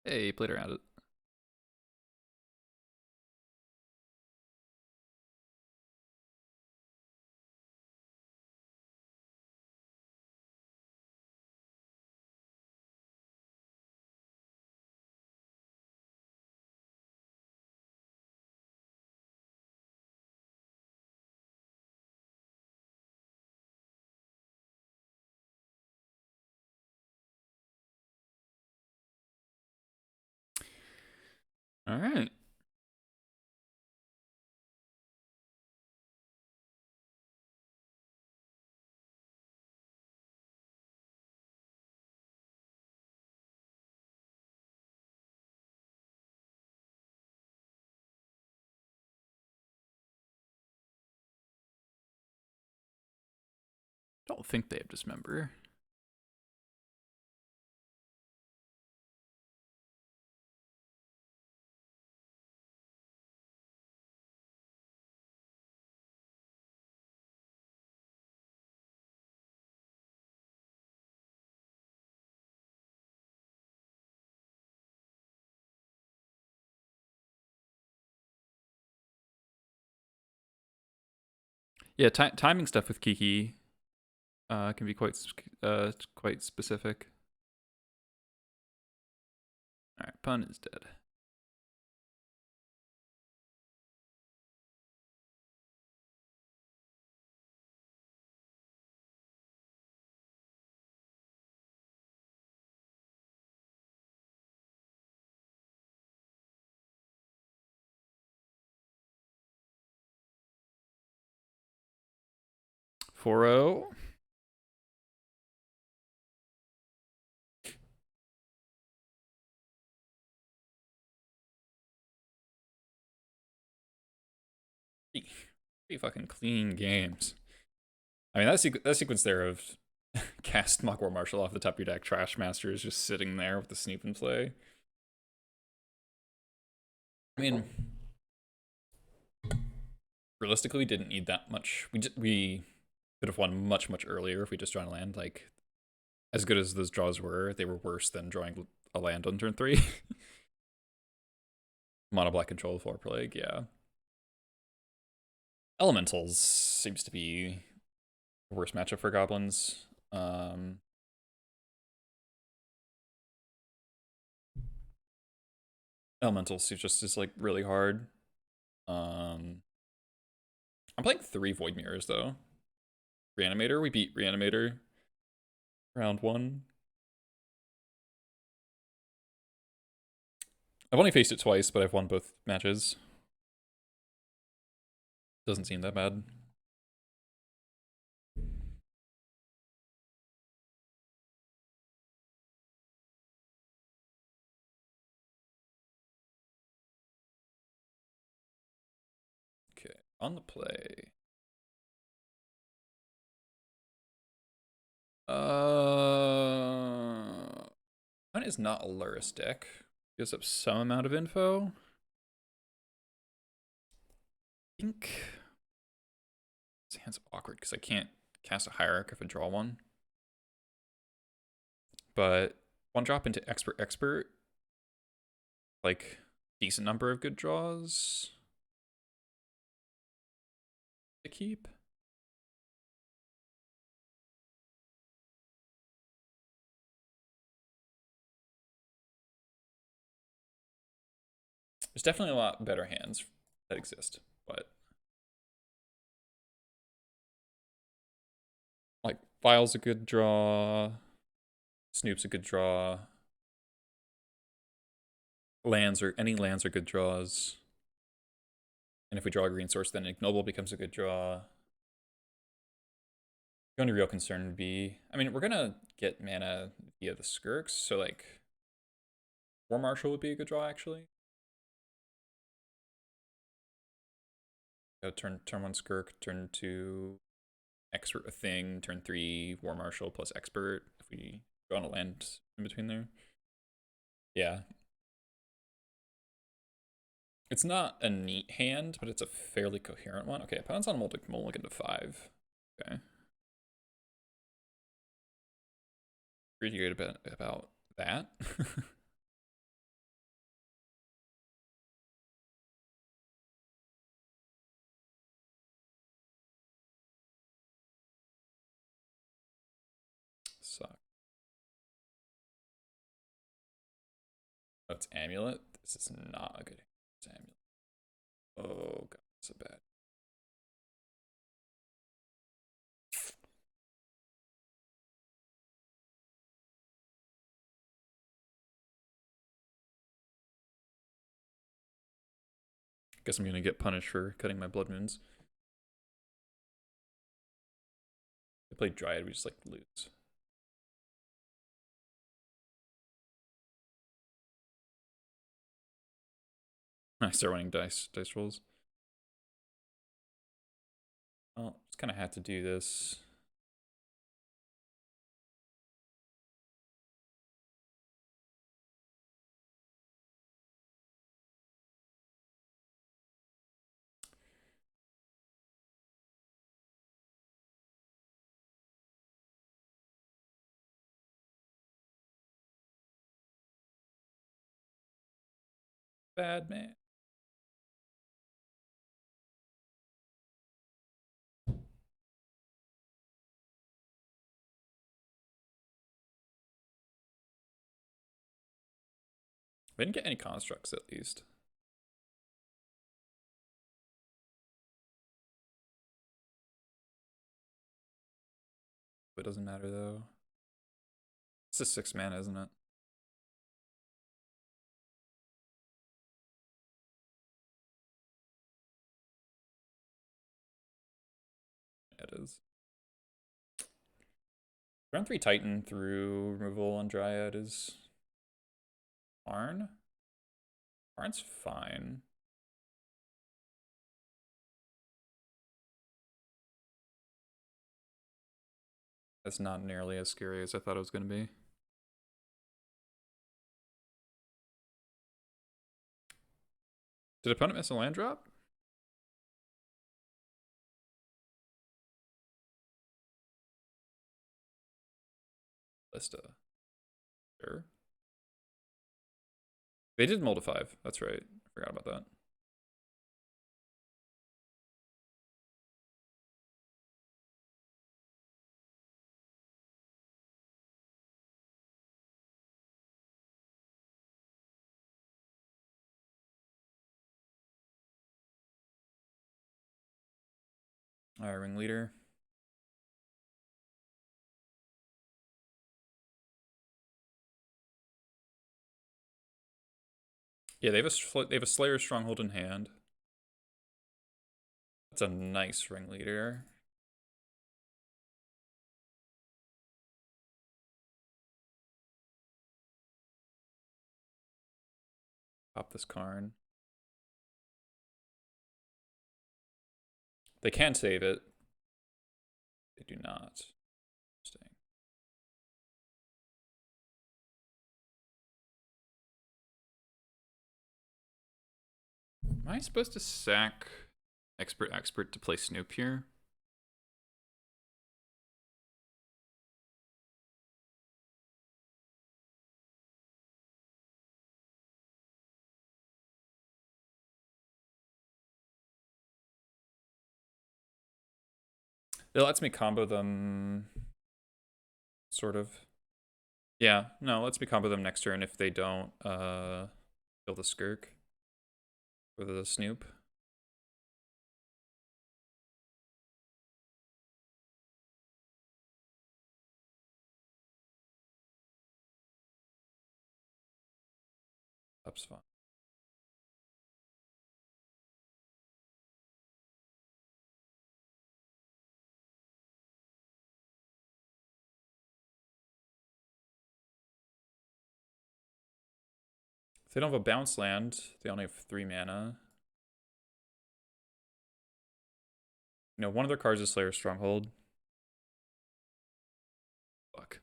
Hey, played around it. All right. Don't think they have Dismember. Yeah, timing stuff with Kiki can be quite specific. All right, pun is dead. 4-0. Pretty fucking clean games. I mean, that sequence there of cast Mock War Marshal off the top of your deck, Trash Master is just sitting there with the sneak and play. I mean, realistically, we didn't need that much. We could have won much earlier if we just drawn a land. Like, as good as those draws were, they were worse than drawing a land on turn 3. Mono black control 4 plague, yeah. Elementals seems to be the worst matchup for goblins. Elementals is like really hard. I'm playing 3 Void Mirrors though. Reanimator, we beat Reanimator round 1. I've only faced it twice, but I've won both matches. Doesn't seem that bad. Okay, on the play. Mine is not a Lurrus deck. Gives up some amount of info. I think this hand's awkward because I can't cast a Hierarch if I draw one. But one drop into Expert, like decent number of good draws to keep. There's definitely a lot better hands that exist, but like Vile's a good draw, Snoop's a good draw, any lands are good draws. And if we draw a green source, then Ignoble becomes a good draw. The only real concern would be, I mean, we're gonna get mana via the Skirks, so like War Marshal would be a good draw actually. Turn 1 Skirk, turn 2 Expert a thing, turn 3 War Marshal plus Expert if we draw on a land in between there. Yeah. It's not a neat hand, but it's a fairly coherent one. Okay, opponent's on mulligan to 5. Okay. Pretty good about that. Suck. Oh, it's Amulet? This is not a good hand. It's Amulet. Oh god, it's a bad. Guess I'm gonna get punished for cutting my blood moons. I played Dryad, we just like lose. I start winning dice rolls. Well, just kind of had to do this. Bad man. We didn't get any constructs at least. It doesn't matter though. It's a 6 mana, isn't it? It is. Turn 3 Titan through removal on Dryad is Arn? Arn's fine. That's not nearly as scary as I thought it was going to be. Did opponent miss a land drop? Lista. Sure. They did mold a 5. That's right. I forgot about that. All right, ringleader. Yeah, they have a Slayer Stronghold in hand. That's a nice ringleader. Pop this Karn. They can save it. They do not. Interesting. Am I supposed to sack Expert to play Snoop here? It lets me combo them, sort of. Yeah, no, lets me combo them next turn if they don't kill the Skirk or the Snoop. Up's fine. If they don't have a bounce land, they only have 3 mana. You know, one of their cards is Slayer Stronghold. Fuck.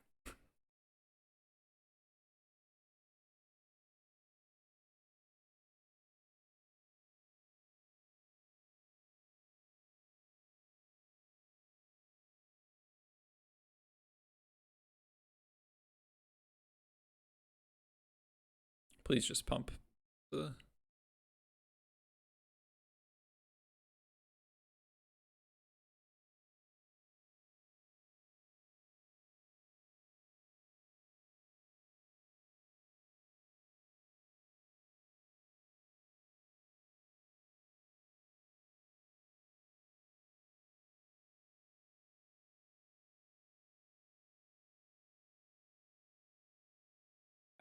Please just pump the...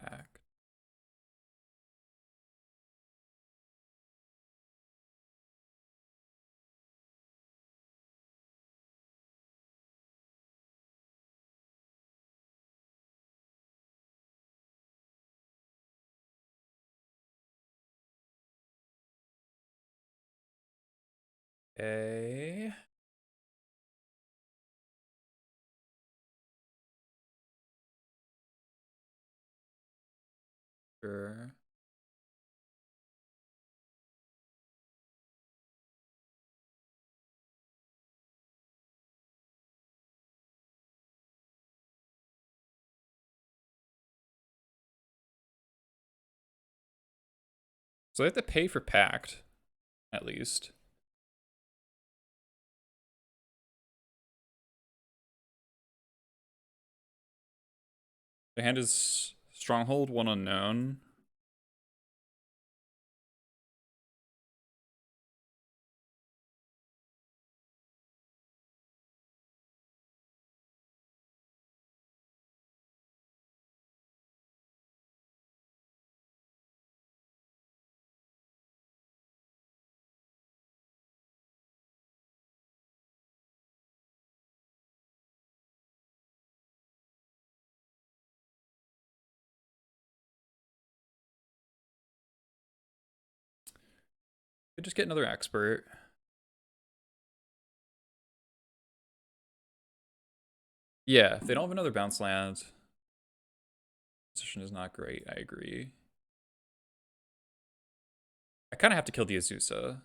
pack. Okay. Sure. So they have to pay for Pact, at least. Their hand is Stronghold, 1 unknown. Could just get another expert. Yeah, if they don't have another bounce land, position is not great. I agree. I kind of have to kill the Azusa.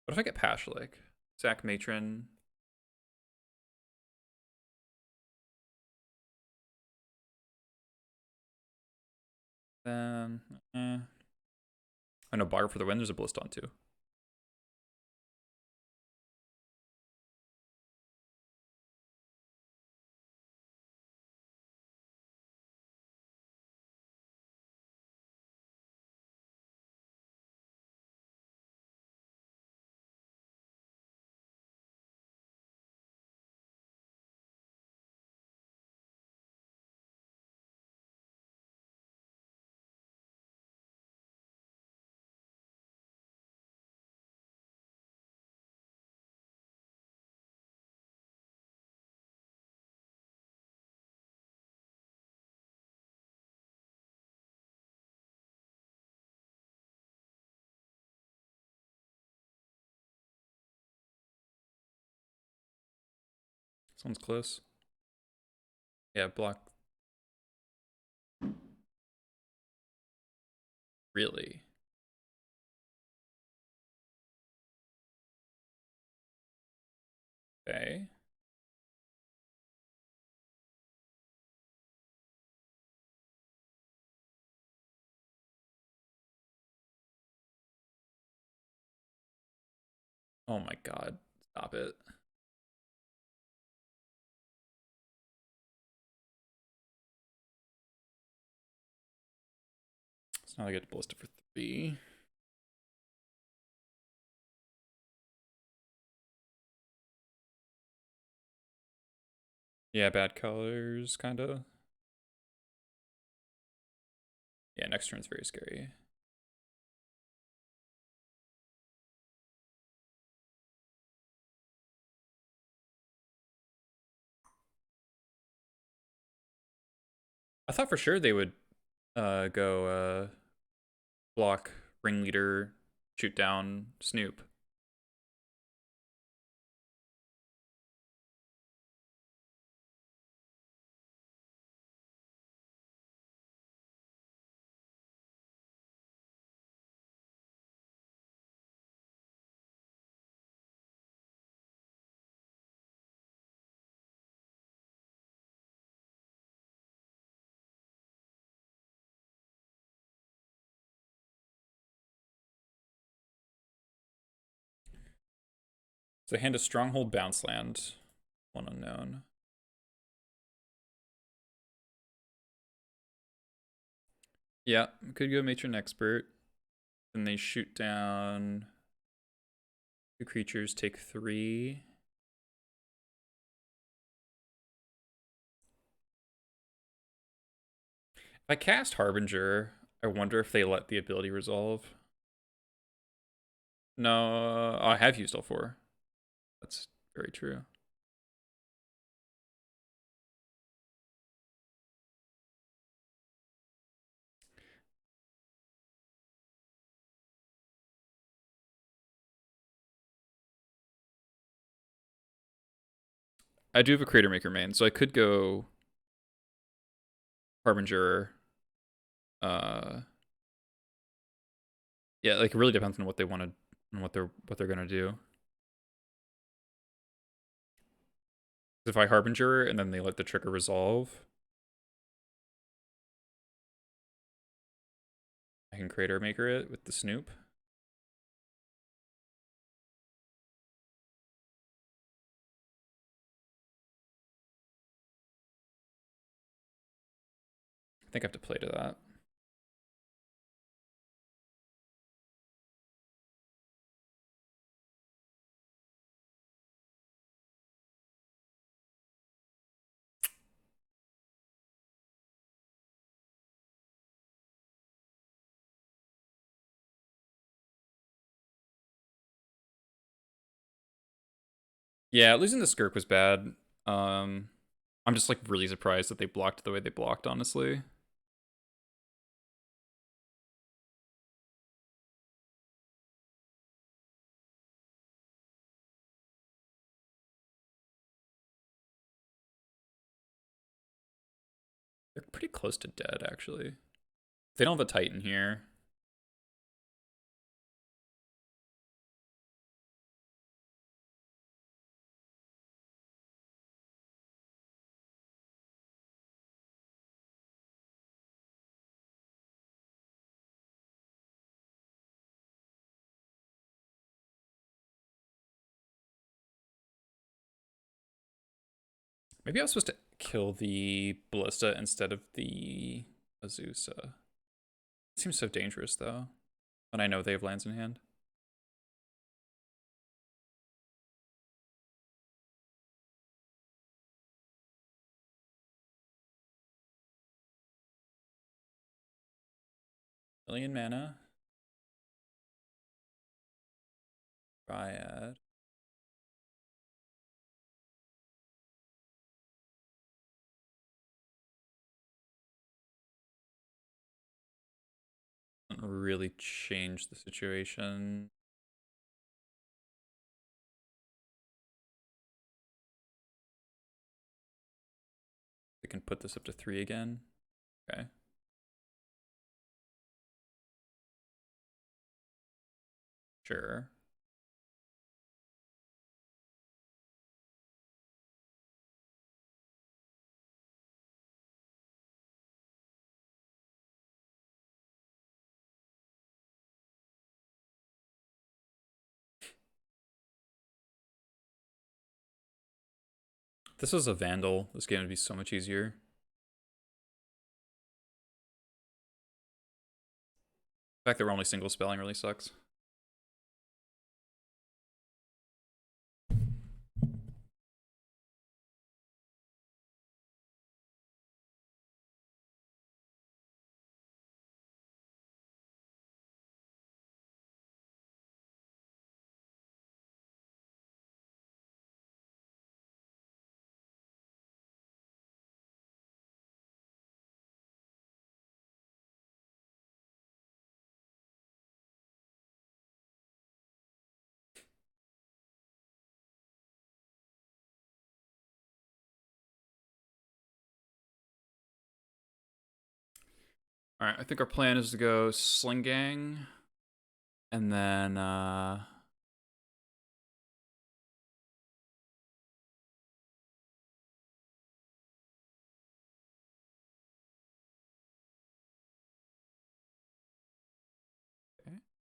What if I get Pashlik? Sack Matron. Then, I know Bogger for the win. There's a Bliston too. This one's close. Yeah, block. Really? Okay. Oh my god. Stop it. So now I get Ballista for 3. Yeah, bad colors, kinda. Yeah, next turn's very scary. I thought for sure they would go block Ringleader, shoot down Snoop. So hand a Stronghold bounce land, 1 unknown. Yeah, could go Matron Expert. Then they shoot down 2 creatures, take 3. If I cast Harbinger, I wonder if they let the ability resolve. No, I have used all 4. That's very true. I do have a Crater Maker main, so I could go Harbinger. Yeah, like it really depends on what they want to, and what they're gonna do. If I Harbinger and then they let the trigger resolve, I can Crater Maker it with the Snoop. I think I have to play to that. Yeah, losing the Skirk was bad. I'm just like really surprised that they blocked the way they blocked, honestly. pretty close to dead, actually. They don't have a Titan here. Maybe I was supposed to kill the Ballista instead of the Azusa. It seems so dangerous, though, when I know they have lands in hand. Million mana. Dryad. Doesn't really change the situation. We can put this up to 3 again. Okay. Sure. If this was a Vandal, this game would be so much easier. The fact that we're only single spelling really sucks. All right, I think our plan is to go Sling Gang, and then okay.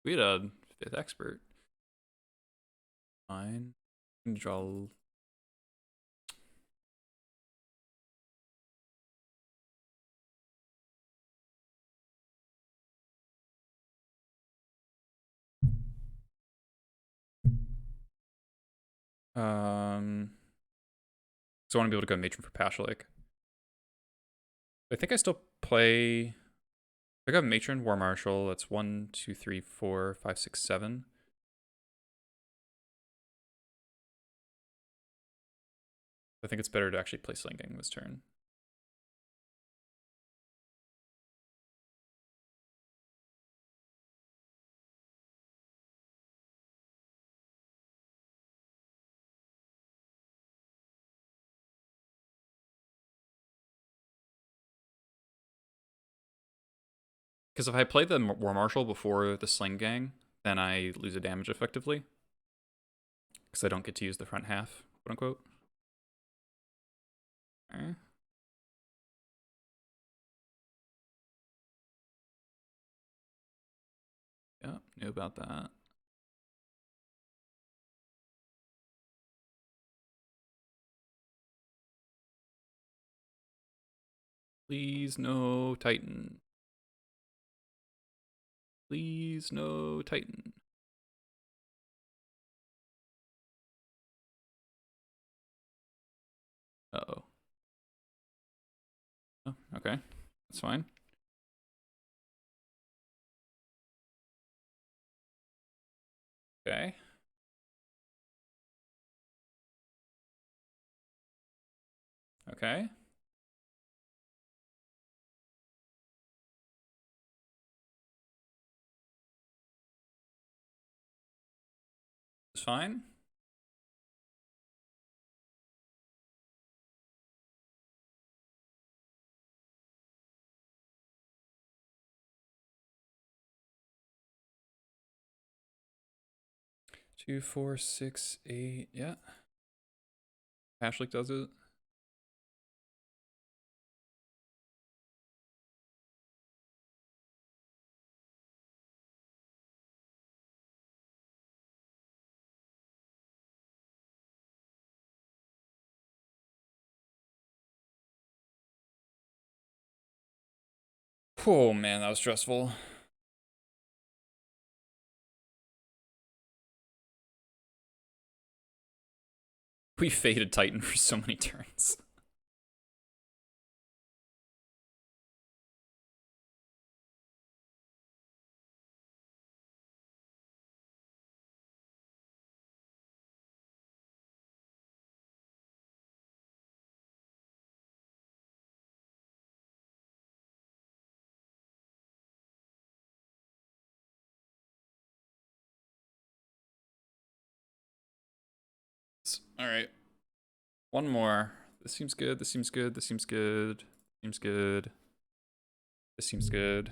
We had a 5th expert. Fine. Draw. So I want to be able to go Matron for Pashalik. I think I still play. I got Matron, War Marshal. That's 1, 2, 3, 4, 5, 6, 7. I think it's better to actually play Sling Gang this turn. Because if I play the War Marshal before the Sling Gang, then I lose a damage effectively. Because I don't get to use the front half, quote unquote. Okay. Yeah, knew about that. Please no Titan. Please no Titan. Uh-oh. Oh, okay. That's fine. Okay. Okay. It's fine. 2, 4, 6, 8. Yeah. Ashlick does it. Oh man, that was stressful. We faded Titan for so many turns. All right. One more. This seems good. This seems good. This seems good. Seems good. This seems good.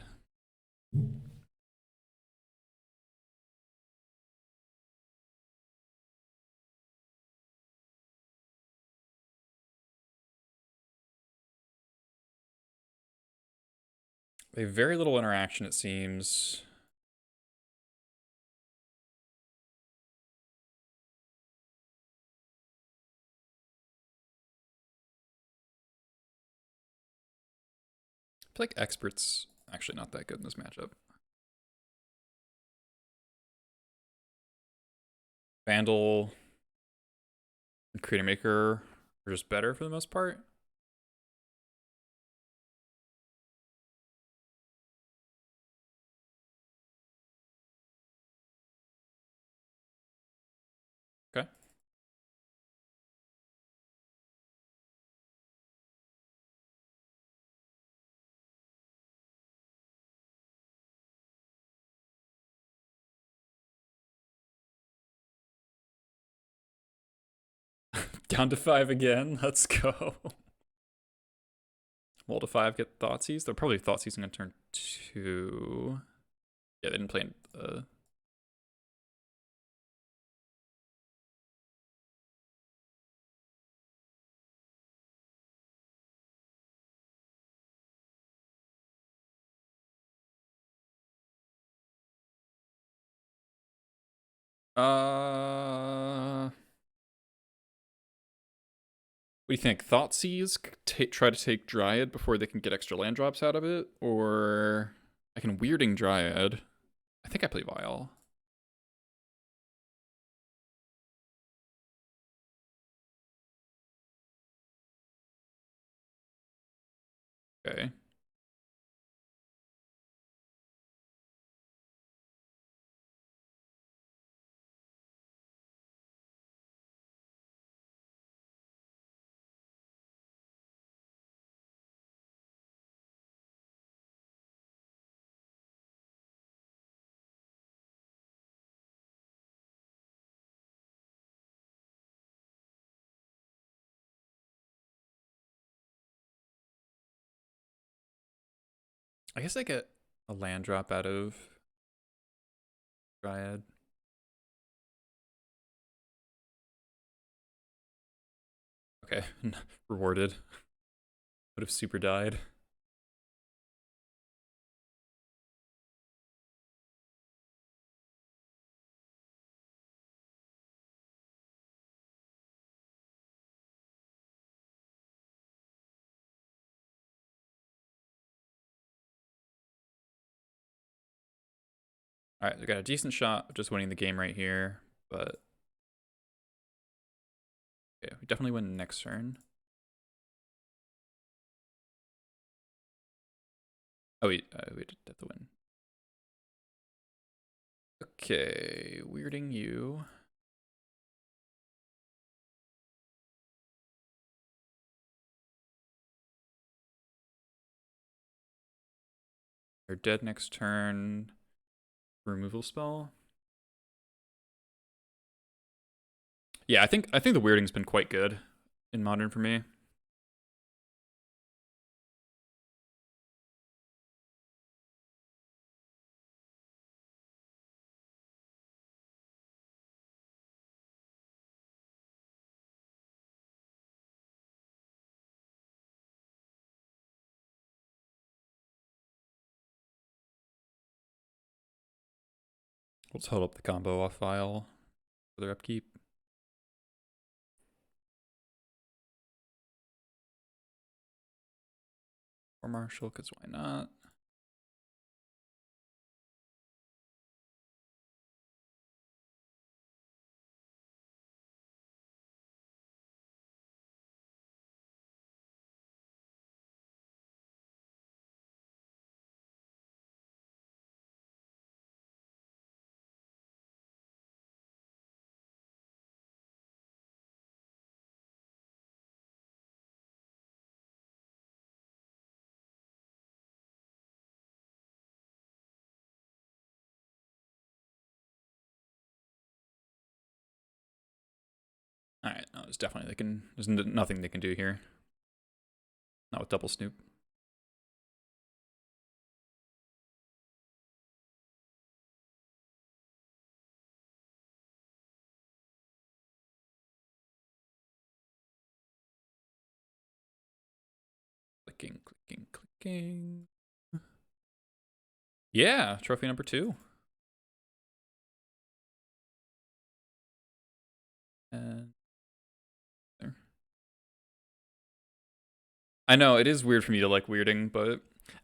They have very little interaction, it seems. I feel like Expert's actually not that good in this matchup. Vandal and Creator Maker are just better for the most part. Okay. Down to 5 again. Let's go. Roll to 5, get Thoughtseize. They're probably Thoughtseizing on turn 2. Yeah, they didn't play what do you think? Thoughtseize try to take Dryad before they can get extra land drops out of it? Or I can Weirding Dryad. I think I play Vial. Okay. I guess I get a land drop out of Dryad. Okay, rewarded. Would have super died. All right, we got a decent shot of just winning the game right here, but yeah, we definitely win next turn. Oh, we did have to win. Okay, weirding you. You're dead next turn. Removal spell. Yeah, I think the weirding's been quite good in Modern for me. We'll just hold up the combo off file for their upkeep. Or Marshall, because why not? All right, no, there's definitely there's nothing they can do here. Not with double snoop. Clicking, clicking, clicking. Yeah, trophy number 2. And there. I know it is weird for me to like weirding, but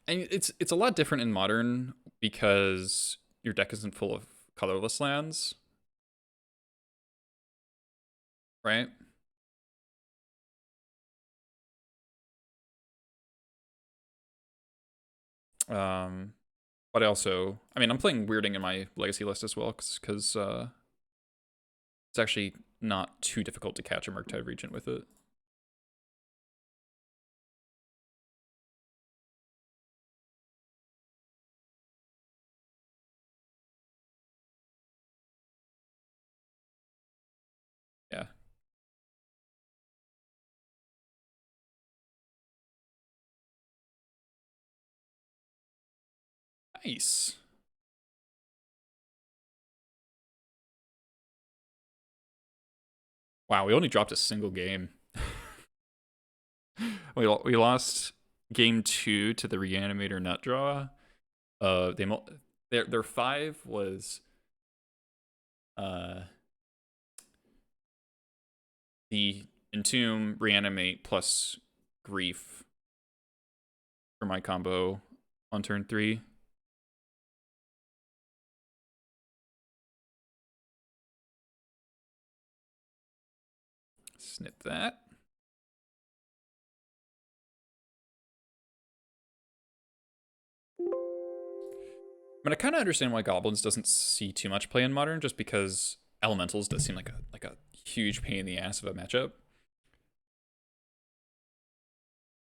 it's a lot different in Modern because your deck isn't full of colorless lands, right? But I mean, I'm playing weirding in my legacy list as well because it's actually not too difficult to catch a Murktide Regent with it. Yeah. Nice. Wow, we only dropped a single game. we lost game 2 to the Reanimator nut draw. Their 5 was the Entomb, Reanimate plus Grief for my combo on turn 3. Snip that. I mean, I kind of understand why Goblins doesn't see too much play in Modern, just because Elementals does seem like a huge pain in the ass of a matchup.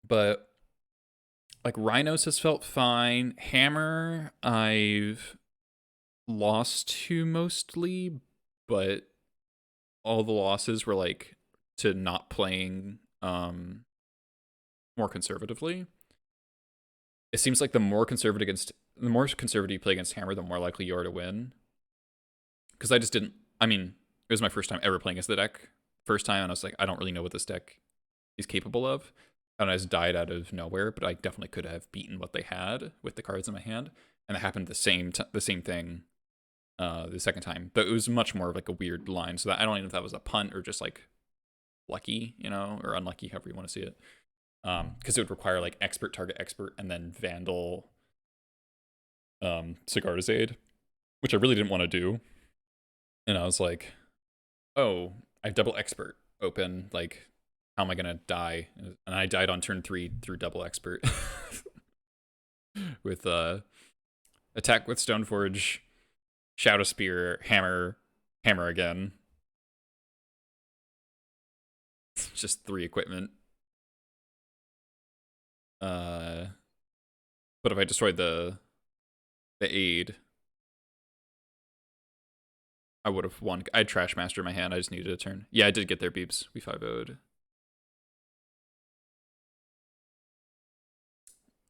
But like Rhinos has felt fine. Hammer, I've lost to mostly, but all the losses were like to not playing more conservatively. It seems like the more conservative you play against Hammer, the more likely you are to win. Because I just didn't. I mean, it was my first time ever playing against the deck. First time, and I was like, I don't really know what this deck is capable of. And I just died out of nowhere, but I definitely could have beaten what they had with the cards in my hand. And it happened the same thing the second time. But it was much more of like a weird line. So that I don't even know if that was a punt or just like lucky, or unlucky, however you want to see it. Because it would require like expert, target expert, and then Vandal, Sigarda's Aid, which I really didn't want to do. And I was like, oh, I have double expert open. Like, how am I gonna die? And I died on turn 3 through double expert with attack with Stoneforge, Shadow Spear, hammer again. Just 3 equipment. But if I destroyed the aid, I would have won. I had Trash Master in my hand. I just needed a turn. Yeah, I did get there, Beeps. We 5-0'd.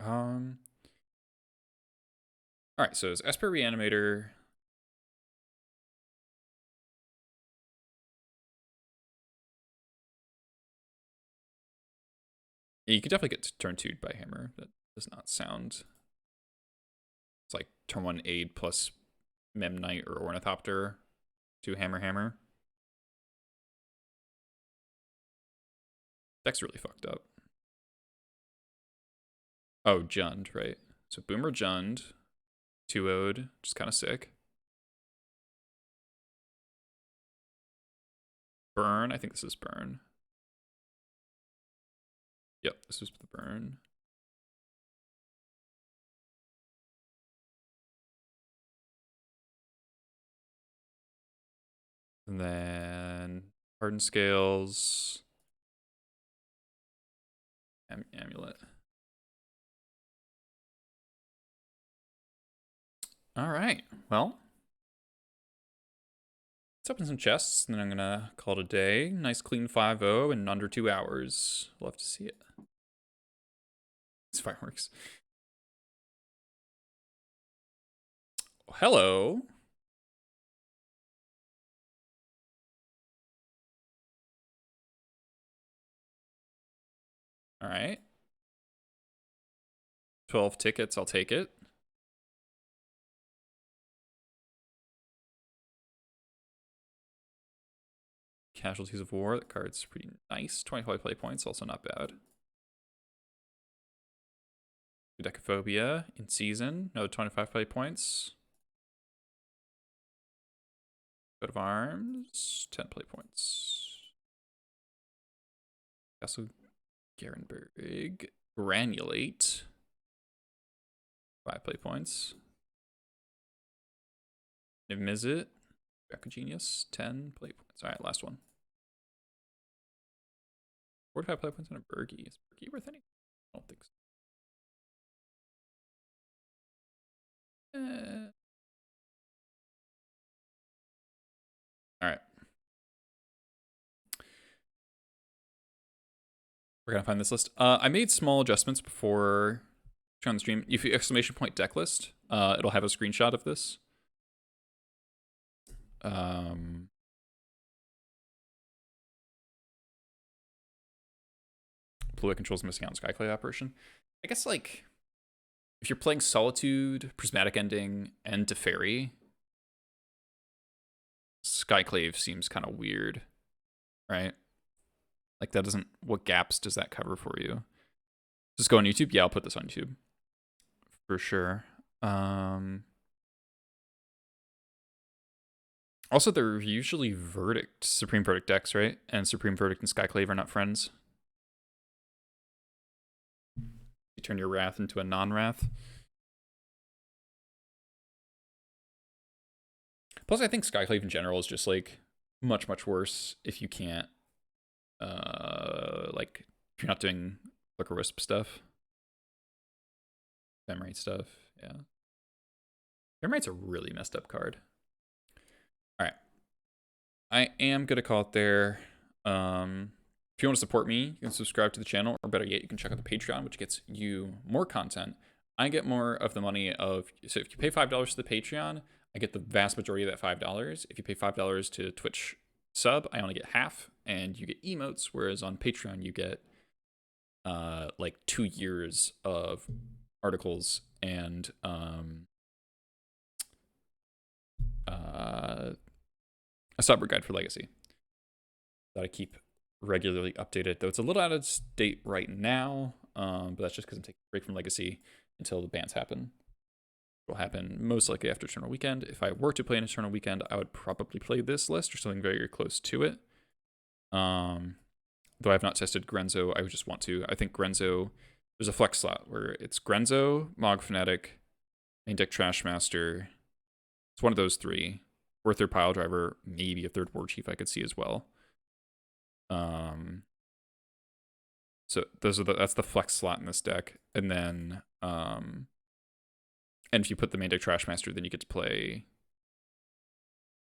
All right, so it's Esper Reanimator. Yeah, you could definitely get turn 2'd by Hammer. That does not sound. It's like turn 1 aid plus Mem Knight or Ornithopter to hammer. Deck's really fucked up. Oh, Jund, right? So Boomer Jund, 2-0'd, just kind of sick. Burn, I think this is Burn. Yep, this is the Burn. And then Hardened Scales. Amulet. All right, well. Let's open some chests, and then I'm gonna call it a day. Nice clean 5-0 in under 2 hours. Love to see it. It's fireworks. Oh, hello. All right. 12 tickets, I'll take it. Casualties of War, that card's pretty nice. 25 play points, also not bad. Decaphobia in season, another 25 play points. Coat of Arms, 10 play points. Castle Garenberg, Granulate, 5 play points. Niv-Mizzet, Genius, 10 play points. All right, last one. 45 play points on a Bergie. Is Bergie worth any? I don't think so. All right. We're gonna find this list. I made small adjustments before on the stream. If you exclamation point deck list, it'll have a screenshot of this. Blue controls missing out on Skyclave operation. I guess like if you're playing Solitude, Prismatic Ending, and Teferi, Skyclave seems kind of weird, right? Like that doesn't. What gaps does that cover for you? Just go on YouTube. Yeah, I'll put this on YouTube for sure. Also, they're usually Verdict, Supreme Verdict decks, right? And Supreme Verdict and Skyclave are not friends. You turn your Wrath into a non-Wrath. Plus, I think Skyclave in general is just like much worse if you can't, like if you're not doing Flicker Wisp stuff, Ephemerate stuff. Yeah, Ephemerate's a really messed up card. All right, I am gonna call it there. If you want to support me, you can subscribe to the channel, or better yet, you can check out the Patreon, which gets you more content. I get more of the money of, so if you pay $5 to the Patreon, I get the vast majority of that $5. If you pay $5 to Twitch sub, I only get half, and you get emotes, whereas on Patreon, you get like 2 years of articles and a subword guide for Legacy that I keep regularly updated, though it's a little out of date right now, but that's just because I'm taking a break from Legacy until the bans happen. It will happen most likely after Eternal Weekend. If I were to play an Eternal Weekend, I would probably play this list or something very close to it. Though I have not tested Grenzo, I would just want to. I think Grenzo, there's a flex slot where it's Grenzo, Mog Fanatic, main deck Trashmaster. It's one of those three. Or a third pile driver, maybe a third war chief I could see as well. So that's the flex slot in this deck. And then and if you put the main deck Trashmaster, then you get to play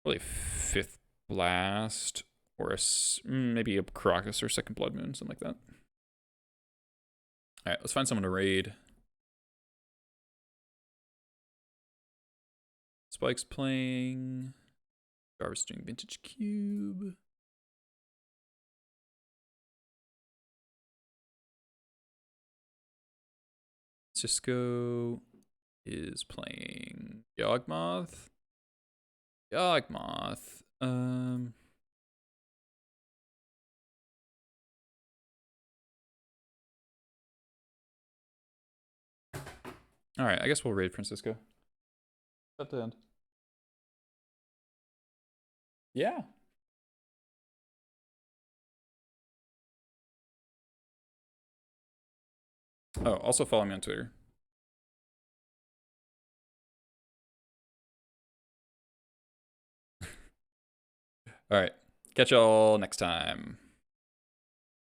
probably 5th Blast or maybe a Caracas or Second Blood Moon, something like that. All right, let's find someone to raid. Spike's playing. Jarvis doing Vintage Cube. Cisco is playing Yawgmoth. Yawg Moth. Alright, I guess we'll raid Francisco. At the end. Yeah. Oh, also follow me on Twitter. Alright. Catch y'all next time.